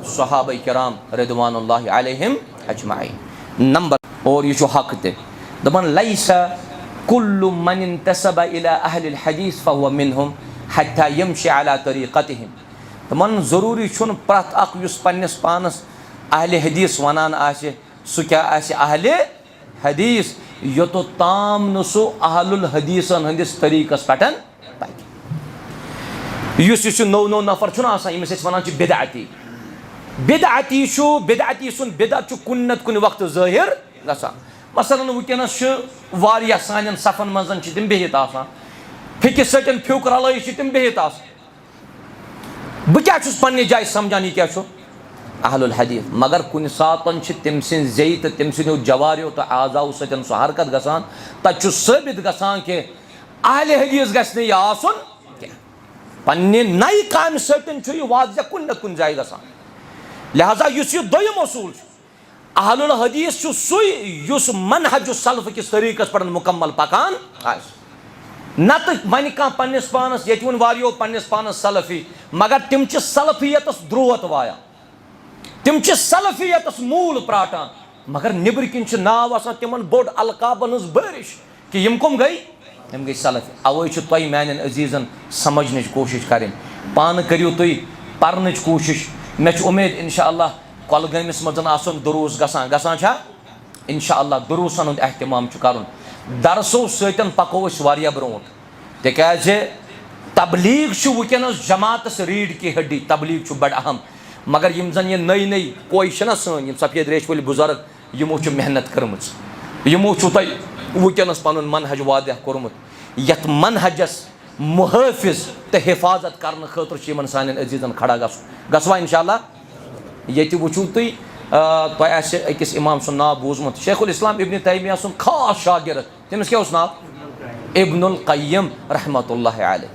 सहाबा किराम रिदवानुल्लाहि अलैहिम अजमाइन नंबर और ये हक ते दमन लैसा कुल्लु मन इंतसब इला अहलिल हदीस फहुव मिनहुम हत्ता यमशी अला तरीक़तिहिम दमन जरूरी छुन प्रत अख युस पन्निस पानस अहले हदीस वनान आसे सु क्या आसे अहले हदीस योतो ताम न सु अहलुल हदीसन हंदिस तरीक़स पटन युस नौ नौ नफर छुना आसान यमिस वनान बिदअती बिदअती सुन बिदअत कुन नत कुन वक्त ज़ाहिर गसान मसलन वुकनस वारिया सानन सफन मजन तिम बिहित आसान फिकिस सतन फ्युक रलय तिम बिहित आसान बह क्या पन्ने जाय समझान यह क्या अहलुल हदीस मगर कुन सातन तम सिंद ज़े तो तम सिंदो जवारियो तो आजाओ सतन सह हरकत गसान तत साबित गसान कि अहले हदीस गस यह आसन पन्ने नई काम सतन यह वाज़ह कुन नत कुन जाय गसान लिहाजा युस दोयम उसूल अहलुल हदीस सुई युस मनहज सलफ किस तरीक़स पर मुकम्मल पकान नत वन कह पन्निस पानस ये वन वारियो पन्निस पानस सलफी मगर तिम सलफियतस द्रोत वाया तिम सलफियतस मूल प्राटान मगर निबर किन नाव आसान तिमन बोड अलकाबन हज बारिश कि यम कम गई सलफी अवे तुम मान अजीजन समझने कोशिश करें पान करियो तुम पर्न कोशिश मे उम्मीद इंशाअल्लाह कलगमिस मज दुरूस गसान इंशाअल्लाह दुरूसन हुंद एहतमाम कर दरसों सतन पको ब्रोट तिकाज तबलीग वुकनस जमातस रीढ़ की हड्डी तबलीग बड़ अहम मगर यम जन ये नई नई कोई सन सफ़ेद रेश वल बुजुर्ग यमो मेहनत कर्म यमो तुह वुकनस पन मनहज वादह कोर्मुत यथ मनहजस मुहाफिज तो हिफाजत करने खतर सान अजीजन खड़ा गसवा इंशाअल्लाह ये वुचू तुम अकिस इमाम सुन नाव बूजमुत शेखुल इस्लाम इब्न तैमिया सुन खास शागिर्द तमिस क्या नाव इब्नुल क़य्यिम रहमतुल्लाहि अलैह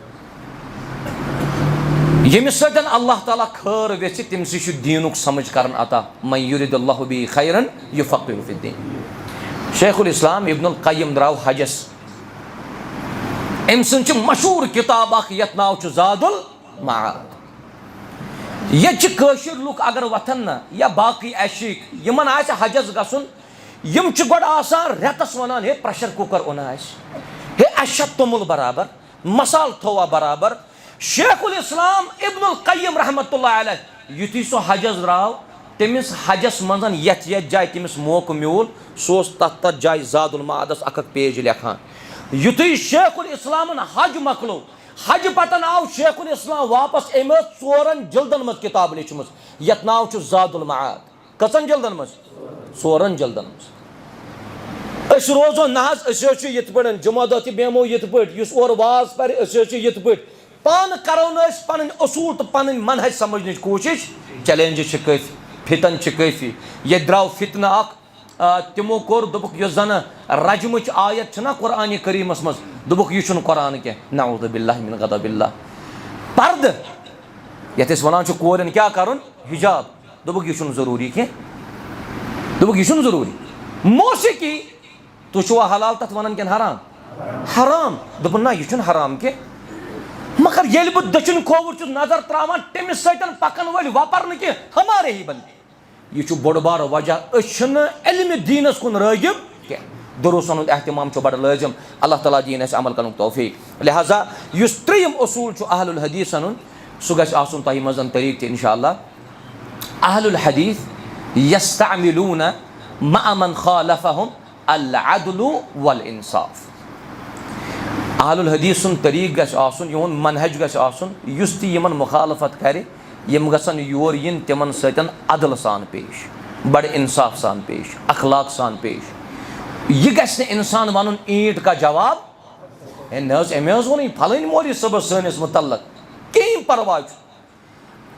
यमिस सतन अल्लाह ताला खैर वेछ तमिस दीनुक समझ कर अता मन युरिदुल्लाहु बिही खैरन युफ़क़्क़िहु फ़िद्दीन शेखुल इस्लाम इब्नुल क़य्यिम द्राव हजस अम सुन मशहूर किताब यथ नाव ज़ादुल मआद ये लुक अगर वथन ना या बाकी ऐशिक यमन आस हजस गसन यम गोड़ आसान रेतस वनान हे प्रेशर कुकर ओन हे अश तोमुल बराबर मसाल थोवा बराबर शेखुल इस्लाम इब्नुल क़य्यिम रहमतुल्लाह अलैह युथी सो हजस द्राव तमिस हजस मजन यथ जाय तमिस मौक म्यूल सो तथ जाय ज़ादुल मादस अख पेज लेखान युथी शेखुल इस्लाम हज मकलो हज पतन आव शेखुल इस्लाम वापस अम 4 जल्दन मज किताब लिखम यथ नाव ज़ादुल माद कचन जल्दन मज 4 जल्दन मज रोजो नज यथ पे जुमा दह बेमो यथ पे और वाज पर यथ पे पान करो पन असूल तो पन मनहज समझ कोशिश चैलेंज काफ़ी फितन काफ़ी ये द्राव फितन तिमो कोर दुबुक यो जन रजमच आयत ना कुरान करीमस मज दुबुक यह कुरान क्या नऊज़ु बिल्लाहि मिन गज़बिल्लाह पर्द यथ वन कोरन क्या करुन हिजाब दुबुक यह ज़रूरी क्या दुबुक यह ज़रूरी मौसीकी तुम हलाल तथ वन क्या हराम हराम दुपन ना यह हराम क्या मगर ये बह दक्षिण खोवर नजर त्रावान तमिस सतन पकन वल वपर न कि हमारे ही बंदे यह बोड़ बार वजह इल्म दीनस कुन रागिब क्या दुरुसन एहतमाम बड़ लाजिम अल्लाह ताला दीन अमल कर तौफीक लिहाजा इस त्रीम असूल अहलुल हदीस अन सह गन तह मजन तरीक इंशाअल्लाह अहलुल हदीस यस्तअमिलून मअ मन खालफहुम अल अदलु वल इंसाफ अहलुल हदीस तरीक गन यून मनहज गन मुखालफत कर गन योर इन तिमन सतन अदल सान पेश बड़ इंसाफ सान पेश अखलाक सान पेश यह गि इंसान वन ईंट का जवाब अमे वो फलन मौलवी सब सनिस मुतल्लक कहीं परवाह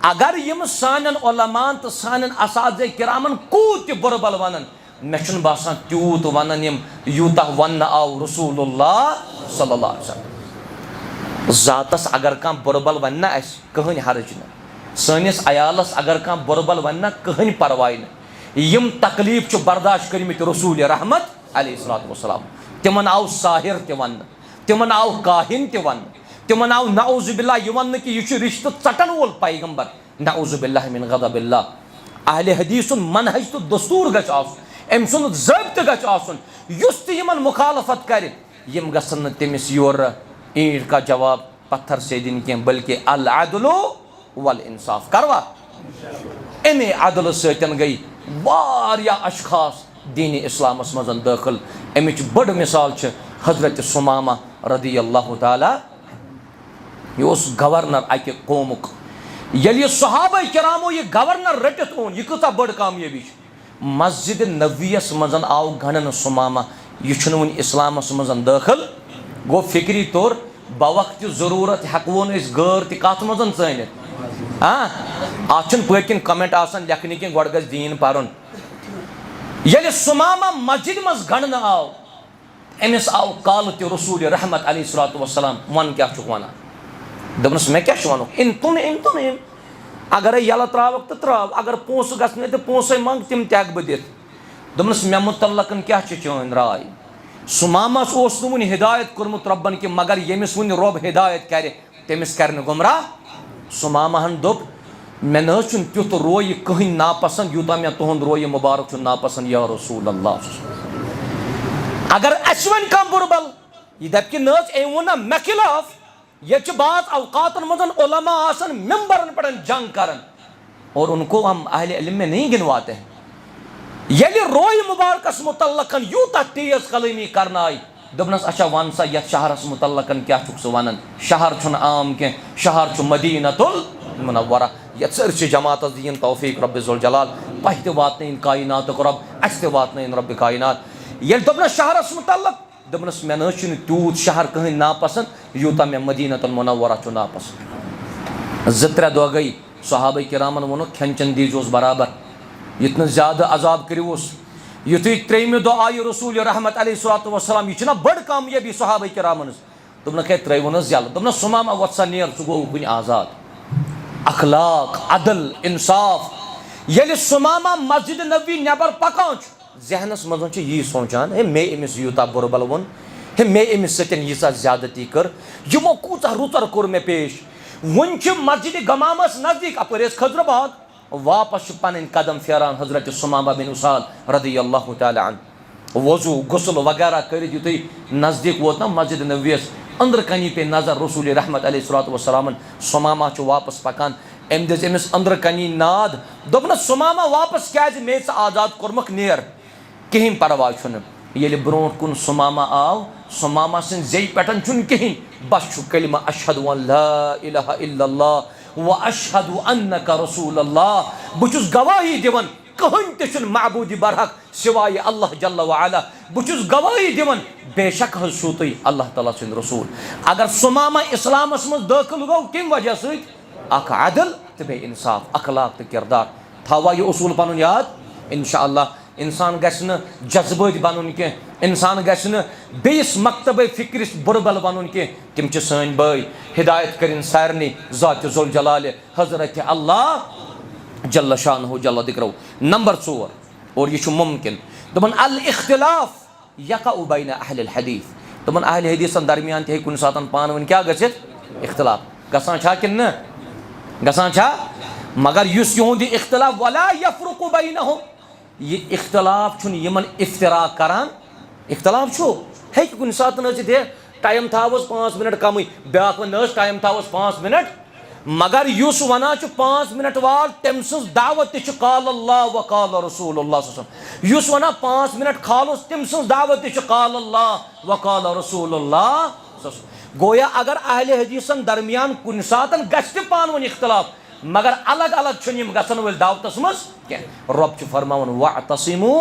अगर यम सान उलमान तो सान असातिज़ा किरामन कूत बुर बल वन मे बासान तूत वन यूता वन आव रसूलुल्लाह सल्लल्लाहु अलैहि वसल्लम ज़ातस अगर कह बुरबल वन कहन हर्ज न सनिस अयालस अगर कह बुरबल वन कहन परवाह न यम तकलीफ बर्दाश्त करमित रसूल रहमत अलैहिस्सलातु वस्सलाम तिमन आव साहिर ते वन तिमन आव काहिन ते वन तिमन आव नऊज़ु बिल्लाह यह वन कि यह रिश्त चटन वोल पैगंबर नऊज़ु बिल्लाहि मिन गज़बिल्लाह अहले हदीस मनहज तो दस्तूर गछ अम सुन ज़ाब्त गछ आसन युस तिमन मुखालफत कर यम गसन तमिस योर ईंट का जवाब पत्थर से दिन के बल्कि अल अदलु वल इंसाफ करवा अमे अदल सतन गई वारिया अशखास दीन इस्लामस मजन दाखिल अमिच बड़ मिसाल हजरत सुमामा रदी अल्लाह ताला यह गवर्नर अकि कौमुक ये सहाबा किरामो यह गवर्नर रटित ओन यह कता बड़ कामयाबी मस्जिद नबीयस मजन आव घन सुमामा यह वन इस्लामस मजन दाखिल गो फिक्री तौर बवक्त जरूरत हेको गैर तथ मजन च अत पकिन कमेंट आसान लेखन कि गोड़ गज दीन पर्न ये सुमामा मस्जिद मज गणन आव अमिस आव काल त रसूल रहमत अलैहिस्सलातु वस्सलाम वन क्या वन दपनस मे क्या वन इन तुन इन अगर यल त्रावक तो त्राव अगर पोस गने तो पोस मंग तम तक बह दित दपनस मे मुतल्लकन क्या चन राय सुमामस वन हिदायत कोर्मुत रब्बन कि मगर यमिस वन रब हिदायत कर तमिस कर गुमराह सुमामहन दोप मे न तुथ रोय कहीं नापसंद यूता मे तुहद रोय मुबारक नापसंद या रसूल अल्लाह अगर अस वन कह बुरबल यह दप कि अम वो मे खिलाफ ये बात अवकातन मजन उलमा आसन मेंबरन पर जंग करन और उनको हम अहले इल्म में नहीं गिनवाते हैं ये रोय मुबारकस मुतल्लकन यूता तेज कलमी करना दपनस अच्छा वन सा ये शहरस मुतल्लकन क्या वन शहर आम कह शहर मदीनतुल मुनव्वरा ये सर जमात दीन तौफीक रब्ब ज़ुल जलाल पह वातन कायनात रब अस वातन रब्ब कायनात ये दपनस शहरस मुतल्लक दपनस मे न तूत शहर कहीं नापसंद यूता मे मदीनतुल मुनव्वरा नापसंद 2-3 दह गई सहाबा किरामन वो खेन चन दीजोस बराबर युत ज्यादा अजाब करोस युथु 3 दह आय रसूल रहमत अलैहिस्सलातु वस्सलाम यह बड़ कामयाबी सहाबा किरामन दोपन कह त्रोन यल दोपन सुमामा वत सा नेर सह गो कुन आजाद अखलाक अदल इंसाफ ये सुमामा मस्जिद नबी नबर पकान जहनस मज यी सोचान हे मे अमिस यूता बुरबल वोन हे मे अमिस सतन यीसा ज्यादती कर यमो कूचा रुतर कोर मे पेश वन मस्जिद गमामस नजदीक अपर खजराबाद वापस पन कदम फेरान हजरत सुमामा बिन उसाल रदी अल्लाह ताला अन वजू गुसल वगैरह कर युत नजदीक वोत ना मस्जिद नबीस अंदर कनी पे नजर रसूल रहमत अलैहिस्सलाम सुमामा वापस पकान अम दिस अमिस अंदर कनी नाद दोपन सुमामा वापस क्या मे आजाद कोर्मक नेर कहीं परवाह ये ब्रोट कुन सुमामा आव सुमामा सं जे पे कहीं बस कलिमा अशहदु अल्ला इलाहा इल्लल्लाह व अशहदु अन्नका रसूलुल्लाह बुचुस गवाही दिवन कहन ते महबूद बरहक सिवाय अल्लाह जल्ल व अला बुचुस गवाही दिवन बेशक हसू तुई अल्लाह ताला सिंद रसूल अगर सुमामा इस्लामस मज दाखिल गो कम वजह सत अख अदल तो बे इंसाफ अखलाक तो किरदार थावा यह उसूल पन याद इंशाअल्लाह इंसान गन जज्बात बन कह इंसान गन बेस मकतब फिक्रिस बुरबल बन कह तम सन बई हिदायत कर सारे ज़ात ज़ुल जलाल हजरत अल्लाह जल्ल शानहु जल्ल दिक्रो नंबर 4 और यह मुमकिन दपन अल इख्तिलाफ यक़अ बैन अहल हदीस दपन अहल हदीसन दरमियान ते कुन सातन पान वन क्या गसित इख्तिलाफ गसान छा किन न गसान छा मगर युस युहुंद इख्तिलाफ वला यफरुकु बैनहुम ये इख्तिलाफ छुन यमन इफ्तिरा करान इख्तिलाफ छो है कुन सातन हे टाइम थावस 5 minute come back one time थावस 5 मिनट मगर युस वना 5 मिनट वाल तम सज दावत ति काल अल्लाह व काल रसूलुल्लाह युस वना 5 मिनट खालोस तम सज दावत ति काल अल्लाह व काल रसूलुल्लाह गोया अगर अहले हदीसन दरमियान कुन सातन गश्त पान वन इख्तिलाफ मगर अलग अलग छुनिम गसन वल दावतस मस के रब च फरमावन वअतसिमु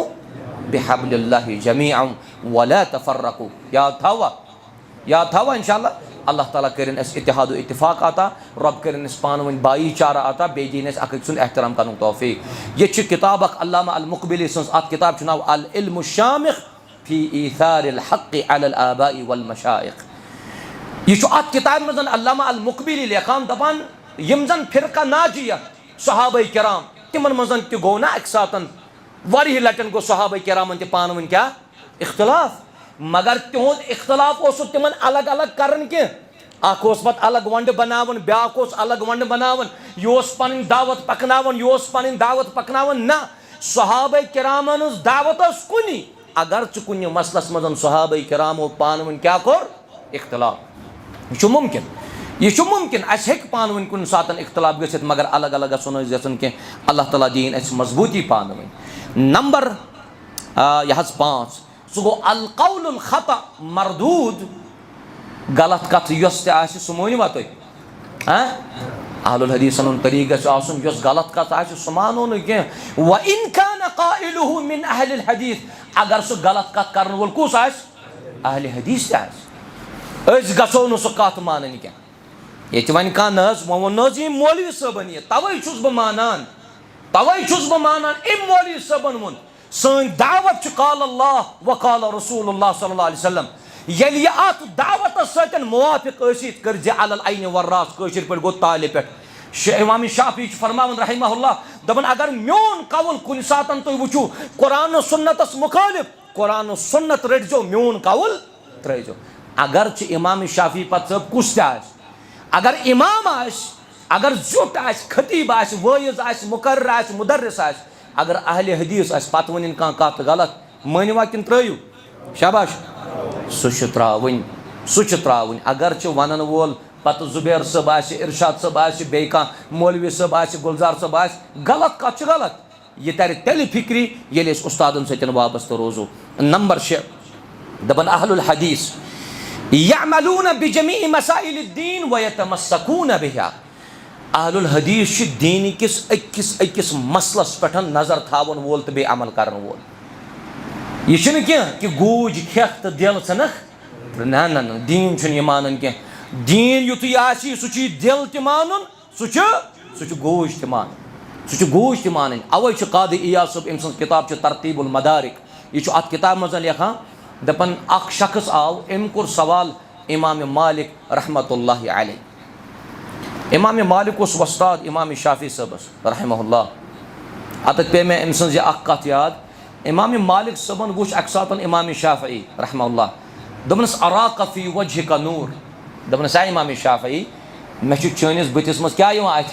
बिहब्लिल्लाहि जमीअन वला तफर्रकू या थावा इंशाअल्लाह अल्लाह ताला करिन अस इत्तिहाद इत्तिफाक आता रब करिन अस पान वन भाईचारा आता बे दीन अस अक सुन एहतराम करन तौफीक ये छ किताब अल्लामा अल मुकबिली सन्स अत किताब छ नाव अल इल्म शामिख फी ईथार अल हक़ अल अल आबाई वल मशाइख ये छ अत किताब में अल्लामा अल मुकबिली लेखान दपान यम जन फिरका नाजिया सहाबा किराम तिमन मजन त गो ना एक सातन वारी लटन गो सहाबा किरामन त पान वन क्या इख्तिलाफ मगर तिहुंद इख्तिलाफ ओस तिमन अलग अलग करन के अख पत अलग वंड बनावन ब्याक अलग वंड बनावन यह पन दावत पकनावन यह पन दावत पकनावन ना सहाबा किरामन दावत कुनी अगर कुन मसलस मजन सहाबा किरामो पान वन क्या कोर इख्तिलाफ यह मुमकिन यह मुमकिन अस पान वन कुन सातन इख्तिलाफ गसित मगर अलग अलग गसन के अल्लाह ताला दीन अस मजबूती पान वन नंबर 5 सो गो अल कौलुल खता मरदूद गलत कथ यस ते आसि सु मोनिवा तुय अहलुल हदीसन तरीक गस आसुन यस गलत कथ आसि सु मानो न के व इन कान काइलुहु मिन अहलिल हदीस अगर सु गलत कथ करन वोल कुस आस अहल हदीस आस अस गसो न सु कथ मानन के ये वन कान नज वन नज ये मौलवी सबन ये तवै छुस ब मानान इम मौलवी सबन वन सन दावत काल अल्लाह व काल रसूलुल्लाह सल्लल्लाहु अलैहि वसल्लम यलि अत दावत सतन मुवाफिक असित कर जे अलल ऐन व रास कशिर पर गो ताले पे इमाम शाफी फरमावन रहमहुल्लाह दबन अगर म्योन कौल कुन सातन तो वुचू कुरान सुन्नतस मुखालिफ कुरान सुन्नत रटजो म्योन कौल त्रैजो अगर च इमाम शाफी पत सब कुछ आस अगर इमाम आस अगर जुट आस खतीब आस वाइज आस मुकर्रर आस मुदर्रिस आस अगर अहले हदीस आस पत वन कह कत गलत मानवा किन त्रयू शाबाश सह त्रावन अगर च वन वोल पत जुबैर सब आस इरशाद सब आस बे कह मौलवी सब आस गुलजार सब आस गलत कत गलत यह तर तेल फिक्री ये उस्तादन सतन वाबस्त रोजो नंबर 6 दपन अहलुल हदीस यअमलून बिजमीइ मसाइल दीन व यतमस्सकून बिहा अहलुल हदीस दीन किस अकिस मसलस पे नजर थावन वोल तो बे अमल करन वोल यह कि गूज खेख तो दिल सनख ना ना ना दीन यह मानन कह दीन युत आसी सह दिल त मानुन सह गूज त मान अवै कादी इयाज सब अम सं किताब तरतीबुल मदारिक यह अत किताब मज लिखा दपन अख शख्स आव अम कोर सवाल इमाम मालिक रहमतुल्लाहि अलैह इमाम मालिक वस्ताद इमाम शाफी सबस रहमहुल्लाह अत पे मे अम सज अख कथ याद इमाम मालिक सबन वुच अक सातन इमाम शाफी रहमहुल्लाह दपनस अराक फी वजहिका नूर दपनस इमाम शाफी मे चनिस बतिस मज क्या अत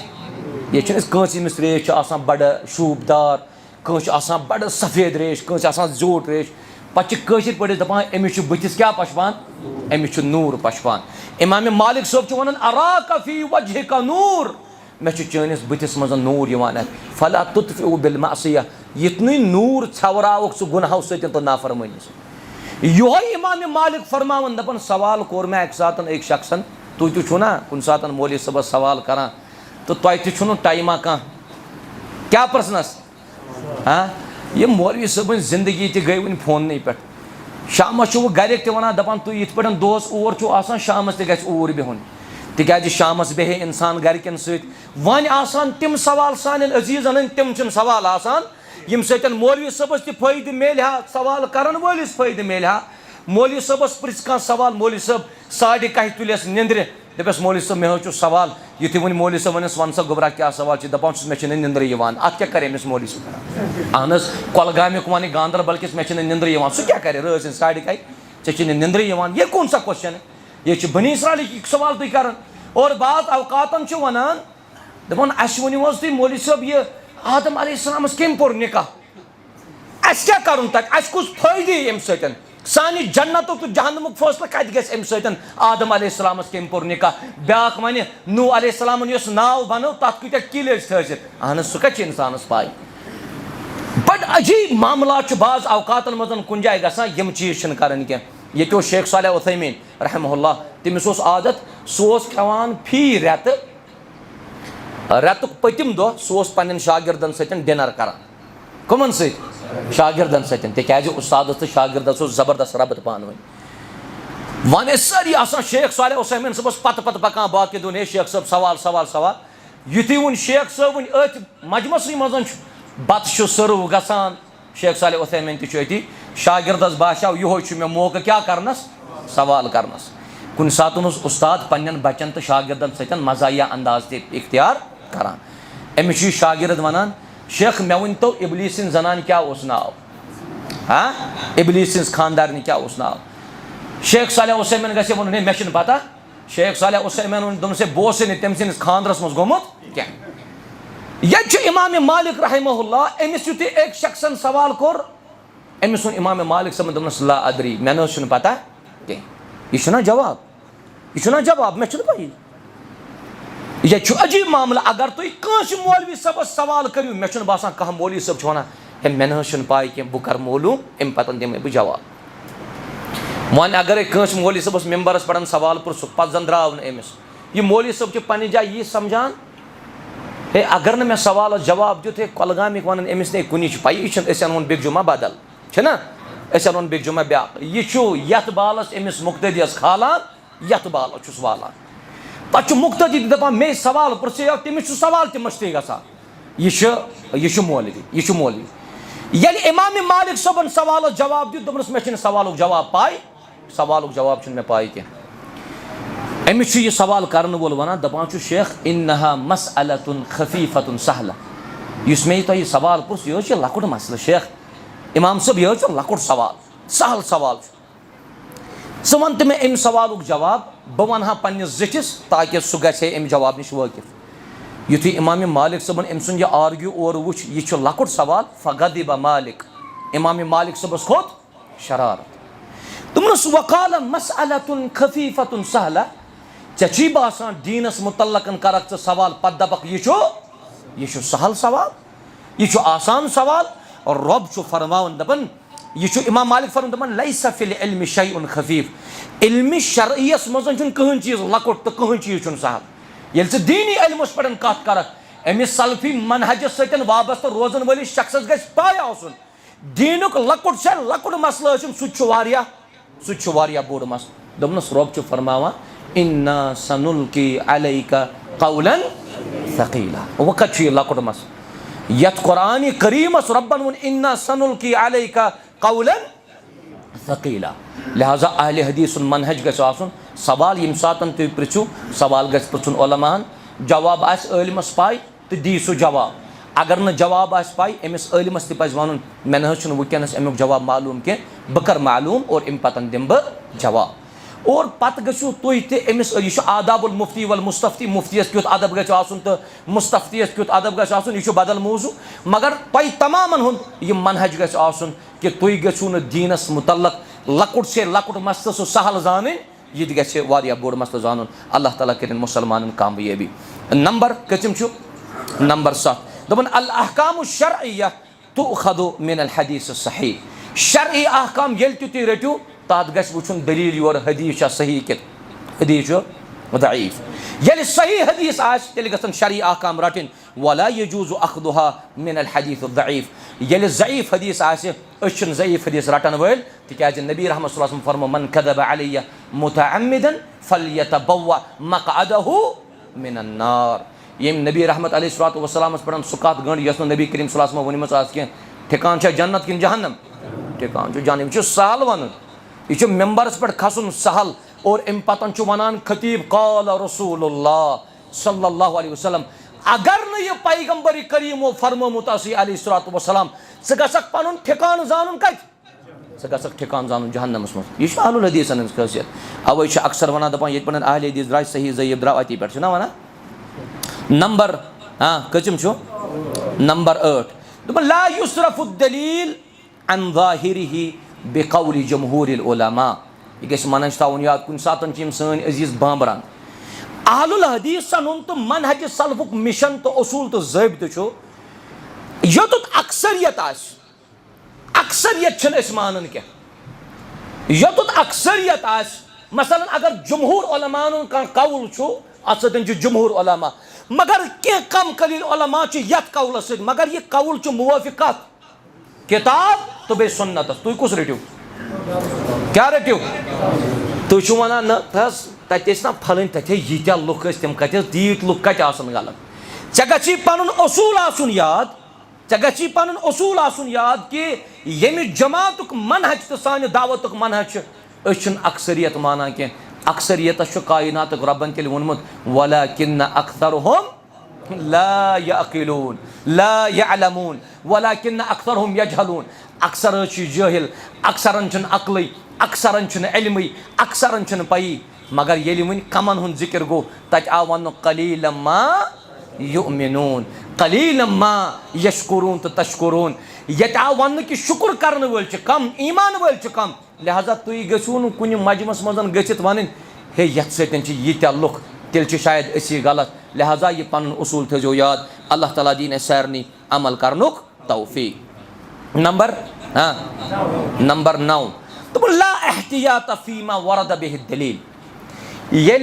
ये कंस रेश बड़ शूबदार कंस बड़ सफेद रेश कंस जोट रेश पे पढ़िस दपान अमिस बुथिस क्या पशपान अमिस नूर पशपान। इमाम मालिक सोब वन अराका फी वजहिका नूर मे चैनिस बुथिस मज नूर यवान फला तुतफिउ बिल मासिया यतनी नूर छवरावक सह गुनाहों सत तो नाफरमानी योह इमाम मालिक फरमावन दपन सवाल कोर मे एक साथ एक शख्सन तुम तो ना कुन सात मौलवी सबस सवाल करान तो तुम टाइमा कह क्या प्रश्नस हाँ ये मौलवी सबन जिंदगी गई वन फोन पे शामस वो घर वन दपान तुम इत पे दोस ओर शामस तूर बिहन तिक शामस बेहे इंसान गरकन वन आसान तिम सवाल सान अजीजन तिम सवाल आसान यम सतन मौलवी सबस फ़ायदे मिल हा सवाल करन वलिस फ़ायदे मिल हा मौलवी सबस पृछ कह सवाल मौलवी सब 11:30 तुलिस निंद्र दपस मौलवी सब मे हो सवाल युथि वन मौलवी सब वनस वन सा गोबरा क्या सवाल दपान मे निंद्र अत क्या करे मौलवी सब अहन कलगामुक वन गांदरबल किस मे निंद्र सह क्या करे रज 11:30 चे निंद्र ये कौन सा क्वेश्चन है ये बनी इसराइल सवाल तुम कर और बात अवकातन वनान दपान अस वनो तुम मौलवी सब ये आदम अलैहिस्सलामस कम पोर निकाह अस क्या करुन तक अस कुछ फायदे अम सतन सानि जन्नत तो जहन्नमुक फैसला कत गस अम सतन आदम अलैहिस्सलामस कम पोर निकाह ब्याक वन नूह अलैहिस्सलामन यस नाव बनो तत कूत किल थसित अहन सह कत इंसानस पाई बड़ अजीब मामला बाज अवकातन मज कुन जाय गसान यम चीज कर ये शेख सालेह उथैमीन रहमहुल्लाह तमिस आदत सह खान फी रेत रेतुक पतिम दो सह पन्न शागिर्दन सतन डिनर कर कमन शागिर्दन सतन तिज उस्ताद तो शागिर्दस जबरदस्त रबत पान वन सारी शेख सालेह उथैमीन सबस पत पत पकान बाकी दोन शेख सब सवाल सवाल सवाल युथि वन शेख सब वन अथ मजमस मज बत सर्व गसान शेख सालेह उथैमीन ती शागिर्दस बाशाव यो मे मौका क्या करनस सवाल करनस कुन सात उस्ताद पन्न बचन तो शागिर्दन सतन मजाया अंदाज ते इख्तियार करान अमिस शागिर्द वनान शेख मे वन तो इबलीस जनान क्या नाव हाँ इबलीस खानदारनी क्या नाव शेख सालेह उथैमीन गए वन मे पता शेख सालेह उथैमीन दोन से बो तम सिंस खानदरस मज गोमुत क्या ये इमाम मालिक रहमहुल्लाह अमिस युथि एक शख्सन सवाल कोर अमिस वो इमाम मालिक सब दोनस ला अदरी मे न पता कह यह जवाब मे पी यह अजीब मामला अगर तुम कंस मौलवी सबस सवाल करू मे बासान कह मौलवी सब वन हे मे न पाई कह बह कर मालूम अम पत दिमे बह जवाब वन अगर कंस मौलवी सबस मेम्बरस पे सवाल पुर पे जन द्राव अमिस यह मौलवी सब पन्ने जाए यह समझान हे अगर न मे सवाल जवाब दित हे कलगामिक वन अमिस ने कुन पाई अन बिग जुमा बदल ना अन बिग जुमा ब्या यह बालस अमिस मुक्तदियस खालान यथ बालस वालान पे मुक्तदी दपान मे सवाल पुरस तमिस सवाल त मश्ती ग यह मौलवी ये इमाम मालिक सबन सवाल जवाब दित दोपस मे सवाल जवाब पाई सवाल जवाब मे पाई कह अमिस यह सवाल कर वोल वन दपान शेख इन्नहा मसअलतुन खफीफतुन सहला मे तुम सवाल पुरस यह लकुट मसल शेख इमाम सब यह लकुट सवाल सहल सवाल सह वन मे अम सवाल जवाब बह वन पन्निस जिठिस ताकि सह गए अम जवाब नश वाकिफ युथि इमाम मालिक सबन अम सुन यह आर्ग्यू और वुच यह लकुट सवाल फगदिब मालिक इमाम मालिक सबस खोत शरारत तुमस वकाल मसअलतुन खफीफतुन सहला ची बासान दीनस मुतल्लकन करक सवाल पत दपक यह सहल सवाल यह आसान सवाल और रब फरमावन दपन यह इमाम मालिक फरमान दपन लैसा फिल इल्मि शैउन खफीफ इल्मि शरइयस मज कहन चीज लकुट तो कहन चीज सहल ये दीनी इल्मस पे कत कर अमिस सल्फी मनहजस सतन वाबस्त रोजन वलिस शख्सस गई पाय आसन दीनुक लकुट से लकुट मसल सह बोड़ मस दोपनस रब फरमावान इन्ना सनुल्की अलैका कौलन सकीला वो कत लकुट मस यथ कुरान करीमस रब्बन वन इन्ना सनुल्की अलैका कौलन सकीला लिहाजा अहले हदीस मनहज गस आसन सवाल यम सातन तुम पृछू सवाल गस पृछुन उलमाहन जवाब आस इल्मस पाई तो दी सह जवाब अगर न जवाब आस पाई अमिस इल्मस तज वन मे न वनस अमुक जवाब मालूम कह बह कर मालूम और अम पतन दिम बह जवाब और पत गो तुम तमिस यह आदाबुल मुफ्ती वल मुस्तफ्ती मुफ्तीस क्युत अदब गो तो मुस्तफ्तीस क्युत अदब गो यह बदल मौजू मगर तुम तमामन हुंद मनहज गो कि तुम गो न दीनस मुतल्लक लकुट से लकुट मसल सह सहल जान यह गया बोड़ मसल जान अल्लाह ताला कर मुसलमान कामयाबी। नंबर कतिम नंबर 7 दपन अल अहकाम शरइय्या तुअखदु मिन अल हदीस सही शरई अहकाम ये तुम रटू तथ गछ वुचुन दलील योर हदीस सही कि हदीस दईफ ये सही हदीस तेल गन शरई अहकाम रटन वला यजूज़ु अखदुहा मिन अल हदीस दईफ ये ज़ईफ हदीस ज़ईफ हदीस रटन वल तिकाज नबी रहमत सल्लल्लाहु अलैहि वसल्लम फरमो मन कदब अलैया मुतअम्मिदन फलयतबव्वा मक़अदहु मिन अन्नार यम नबी रहमत अलैहि वसल्लम पे सह कत गंड यस नबी करीम सल्लल्लाहु अलैहि वसल्लम वनमस कह ठिकान जन्नत कि जहन्नम ठिकान जहन्नम यह सहल वन यह मेंबरस पे खसन सहल और अम पतन वनान खतीब क़ाल रसूलुल्लाह सल्लल्लाहु अलैहि वसल्लम अगर न यह पैगंबर करीमो फरमोमुत अलैहि वसल्लम स गसक पनुन ठिकान जानन कत स गसक ठिकान जानन जहन्नमस मज यह अहलुल हदीसन हज खासियत अवै अक्सर वनान दपान ये पे अहले हदीस द्राय सही ज़ईफ द्राव अति पे ना वनान। नंबर कतिम नंबर 8 दपन ला युसरफु दलील अन ज़ाहिरिही बिक़ौलि जमहूरिल उलमा यह गस मन थवन याद कुन सातन सन अजीज बाबरान अहलुल हदीसन तो मनहज सलफुक मिशन तो उसूल तो ज़ाबित योतुत अक्सरियत अक्सरियत मानन क्या योतुत अक्सरियत मसलन अगर जमहूर उलमान का कौल अत जमहूर उलमा मगर क्या कम कलील उलमा यथ कौल मगर यह कौल मुवाफिक किताब तो बे सुन्नत तुम कुछ रटू क्या रटू तुम वन ना फलन तथे यीत्या लुक तम कत तीत लुक कत गलत ऐ गि पन असूल आसुन याद ऐ गि पन असूल आसुन याद कि यमि जमातुक मनहज तो सान दावतुक मनहज अक्सरियत माना कह अक्सरियत कायनात रबन तेल वोनमुत वलाकिन्न अक्सरुहुम ला यअकिलून ला यअलमून वलाकिन्न अक्सरुहुम यजहलून अक्सर जाहिल अक्सरन छन अक्ल अक्सरन छन इल्म अक्सरन छन पई मगर ये वन कमन हुन जिक्र गो तत आ वन कलीलम मा युमिनून कलीलम मा यशकुरून तो तशकुरून ये आ वन कि शुक्र करन वल कम ईमान वल कम लिहाजा तुम गो कुन मजमस मजन गचित वन हे यथ सत्या लुक तेल शायद असी गलत लिहाजा यह पन उसूल थो याद अल्लाह ताला दीन सारनी अमल करनुक तौफीक। नंबर 9 तो ला एहतियात फीमा वरद बिहि दलील ये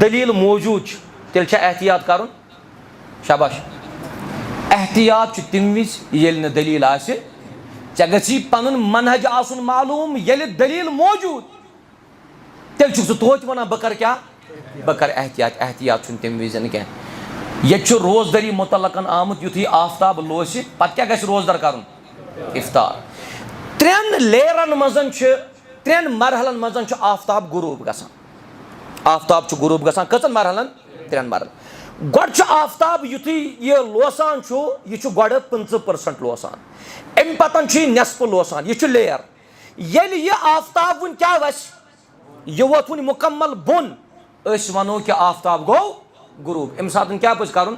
दलील मौजूद तेल एहतियात कर शाबाश एहतियात तम विज ये दलील आसे ऐ गि पन मनहज आसुन मालूम ये दलील मौजूद तेल तोत वन बह कर क्या बह कर एहतियात एहतियात तम विजन क्या ये रोजदारी मुतलकन आमुत युथी आफ्ताब लोस पत क्या गस रोजदार कर इफ्तार 3 लेयरन मजन 3 मरहलन मजन आफ्ताब गुरूब गसान आफ्ताब गुरूब गसान कचन मरहलन 3 मरहल गोड आफ्ताब युथी ये लोसान यह गोड 50% लोसान अम पतन नेसफ लोसान यह लेयर ये आफ्ताब वन क्या वस यह वोत वन मुकम्मल बोन वनो कि आफ्ताब गो गुरूब अम सात क्या पज कर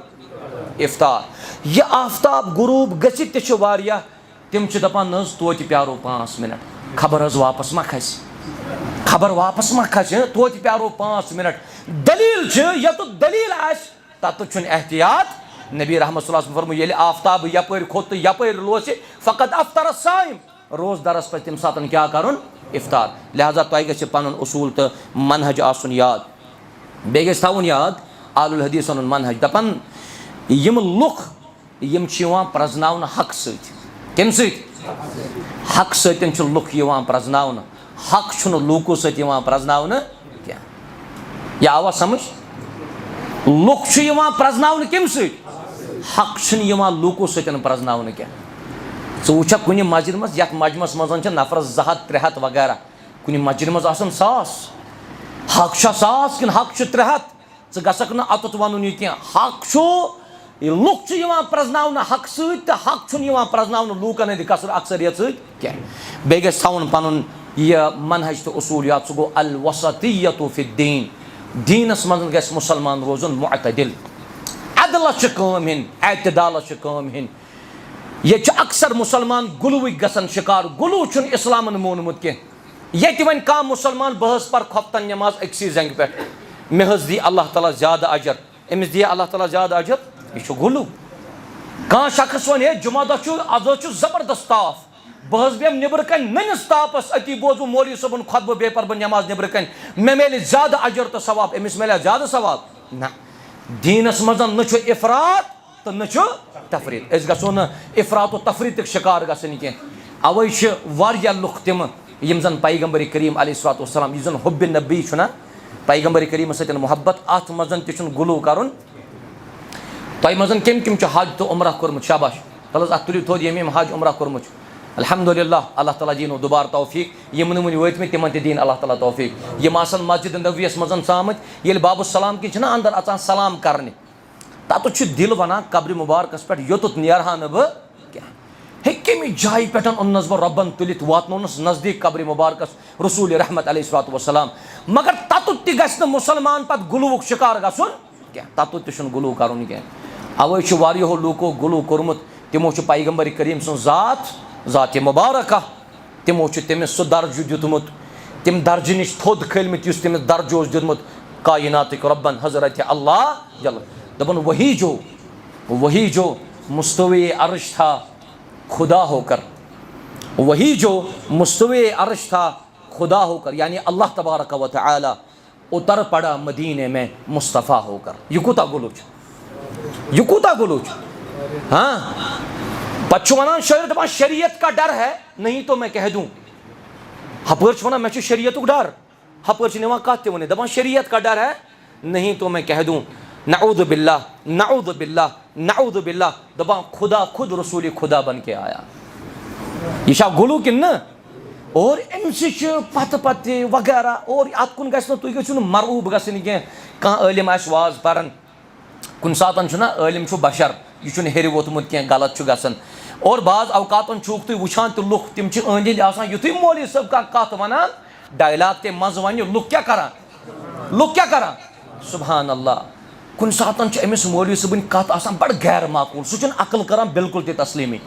इफ्तार यह आफ्ताब गुरूब गसित तम दपान तोत प्यारो 5 मिनट खबर वापस मा खस खबर वापस मा खस तोत प्यारो 5 मिनट दलील यत दलील तत एहतियात नबी रहमत सल्लल्लाहु अलैहि वसल्लम फरमो ये आफ्ताब यपर खोत यपर लोस फ़कत अफ्तर साइम रोजदारस पे तम सात क्या कर इफ्तार लिहाजा तुम गि पन उसूल तो मनहज आसुन याद बे गवन याद आलुल हदीसन मनहज दपन यम लुक यम प्रजनावन हक कम हक सतन लुक प्रजनावन हक लूको सत प्रजनावन क्या यह आवा समझ लुक प्रजनावन कम हक लूको सतन प्रजनावन क्या वो कुन मस्जिद मज ये मजमस मज नफरस 200-300 वगैरह कुन मस्जिद मज 100 हक 100 कि हक 300 गसक न अतुत वन यह हक लुक प्रजनावन हक सक प्रजनावन लूकन कसर अक्सरियत क्या बे गवन पन यह मनहज तो उसूलियात सह गो अल वसतियतु फिद्दीन, दीनस मज गस मुसलमान रोजन मुअतदिल, अदलच काम हिन, एतदालच काम हिन। ये अक्सर मुसलमान गुलुक गसन शिकार, गुलु छुन इस्लामन मोनमुत के। ये वन कह मुसलमान बहस पर खफ्तन नमाज अक्सी जंग पे, मे हज दी अल्लाह ताला ज्यादा अजर, अमिस दिया अल्लाह ताला ज्यादा अजर, यह गुलु। कह शख्स वन जुमा दह आज जबरदस्त ताफ, बहस बेम नबर कन ननिस तापस अति बोजू मौलवी सबन खुतब बे पर बन नमाज नबर कन, मे मिले ज्यादा अजर तो सवाब, अमिस मिले ज्यादा सवाब ना। दीनस मज न इफरात तो न तफरीत, अस गो न इफरात तो तफरीत शिकार गसन कह। अवे लुख तम यम जन पैगम्बर करीम अलैहिस्सलाम यह जन हुब्ब नबी छुना, पैगम्बर करीम सतन मोहब्बत, अत मजन तुन गुलू कर। तह मजन कम कम हज तो उम्र कोर्मुत, शाबाश तल तुलु थोद यम हज उम्र कोर्मुत, अल्हम्दुलिल्लाह, अल्लाह ताला दीनो दुबार तौफीक, यमन वन वतम तिमन दीन अल्लाह ताला तौफीक। यम मस्जिद नबवियस मजन सामत ये बाबुसलाम कि अंदर अचान सलाम करने, तत दिल वनान कब्र मुबारकस पे योतुत नेरहा न बह क्या, हे कमि जाय पे ओनस बह रबन तुलित वातनोनस नजदीक कब्र मुबारकस रसूल रहमत अलैहिस्सलातु वस्सलाम, मगर तत गस मुसलमान पे गुलुक शिकार गसन क्या, तत गुलू करन क्या। अवे वारियो लूको गुलू कोर्मुत, तिमो पैगम्बर करीम सुन ज़ात मुबारक, तिमो तमिस सह दर्ज दितमुत, तम दर्ज नश थोद खलमित तमिस दर्ज दितमुत कायनातिक रब्बन हजरत अल्लाह जल। दबन वही जो मुस्तवे अर्श था खुदा होकर, वही जो मुस्तवे अर्श था खुदा होकर, यानी अल्लाह तबारक व तआला उतर पड़ा मदीने में मुस्तफ़ा होकर। यह कूता गुलूच, यह कूता गुलूच। हाँ पच्चू वन शायर दपान शरीयत का डर है, नहीं तो मैं कह दूं हपर वन मे शरीयत डर, हपर निवान कत वन दपान शरीयत का डर है, नहीं तो मैं कह दूं नऊद बिल्लाह नऊद बिल्लाह नऊद बिल्लाह, दपान खुदा खुद रसूल खुदा बन के आया। यह गुलू कि न, और पत पत वगैरह, और अत कुन तुम गो मरऊब गसन कह आलिम आस वाज पान, कुन सात आलिम बशर, यह हेर वोतमुत कह गलत गसन, और बाज अवकातन तुम वुचान तो लुक तम अंद अंद युथ मौलवी सब कत वनान डायलॉग ते मज वन लुक क्या करा सुबहान अल्लाह। कुन सात अमिस मौलवी सबन कत बड़ गैर माकूल, सह अकल करान बिल्कुल ते तस्लीमी।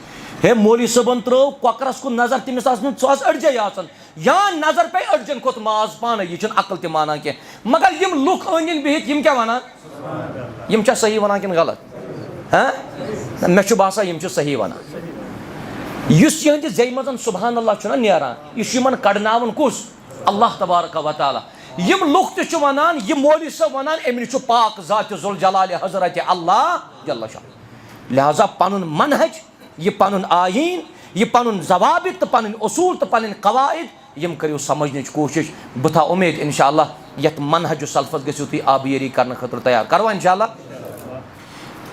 हे मौलवी सबन त्रो कॉकरस कुन नजर, तमिस सह अड़जे या नजर पे अड़जन खोत माज पान, यह अकल ते माना कह, मगर यम लुक अंद बिहित यम क्या वनान, यम सही वनान कि गलत, हाँ मे बसा यम सही वनान। इस यहद जे मजन सुबहान अल्लाह नेरान, यह कड़नावन कुस अल्लाह तबारक व तआला। यम लुक ते वनान, यह मौलवी सब वनान अमि पाक ज़ात ज़ुल जलाल हजरत अल्लाह जल्ल शाह। लिहाजा पनुन मनहज, यह पनुन आयीन, यह पनुन ज़वाबित, पनुन उसूल तो पनुन कवाइद यम करियो समझने कोशिश। बह था उम्मीद इंशाअल्लाह यत मनहज सल्फस गसियो तुम आबियरी करने खतर तैयार करवा इंशाअल्लाह।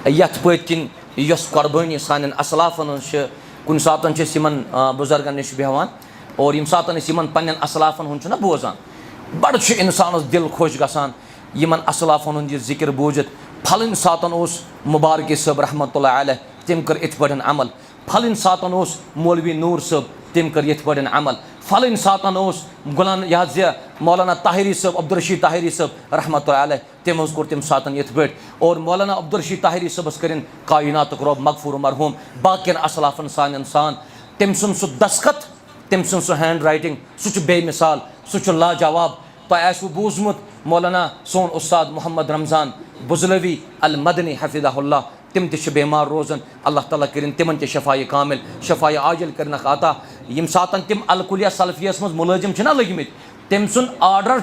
यत पत किन यस कुर्बानी सान असलाफन कुन सातन बुजुर्गन नश बेहान, और यम सातन पन्न असलाफन हुन ना बोजान, बड़ इंसानस दिल खुश गसान यमन असलाफन हुन जिक्र बोजित। फलन सातन मुबारक साहब रहमतुल्लाह अलैह, तम कर इत पढ़न अमल, फलन सातन मौलवी नूर साहब, तम कर इत पढ़न अमल, फलन सातन गुलाम यह मौलाना ताहिरी साहब, अब्दुल रशीद ताहिरी साहब रहमतुल्लाह अलैह, तम कोर तम सातन इत पे, और मौलाना अब्दुल रशीद ताहिरी साहबस करें कायनातुक रब मगफूर मरहूम, बाकियन असलाफन सान सान, तम सुन सह दस्खत, तम सुन सह हैंड राइटिंग, सह बेमिसाल, सह लाजवाब। तो आसो बूजमुत मौलाना सोन उस्ताद मोहम्मद रमज़ान बुजलवी अल मदनी हफिज़हुल्लाह, तम ते बेमार रोजन, अल्लाह ताला करें तिमन ते शफाए कामिल शफाए आजिल करन आता। यम सातन तम अलकुलिया सल्फियस मज मुलाजिम छना लगिमित, तम सुन आर्डर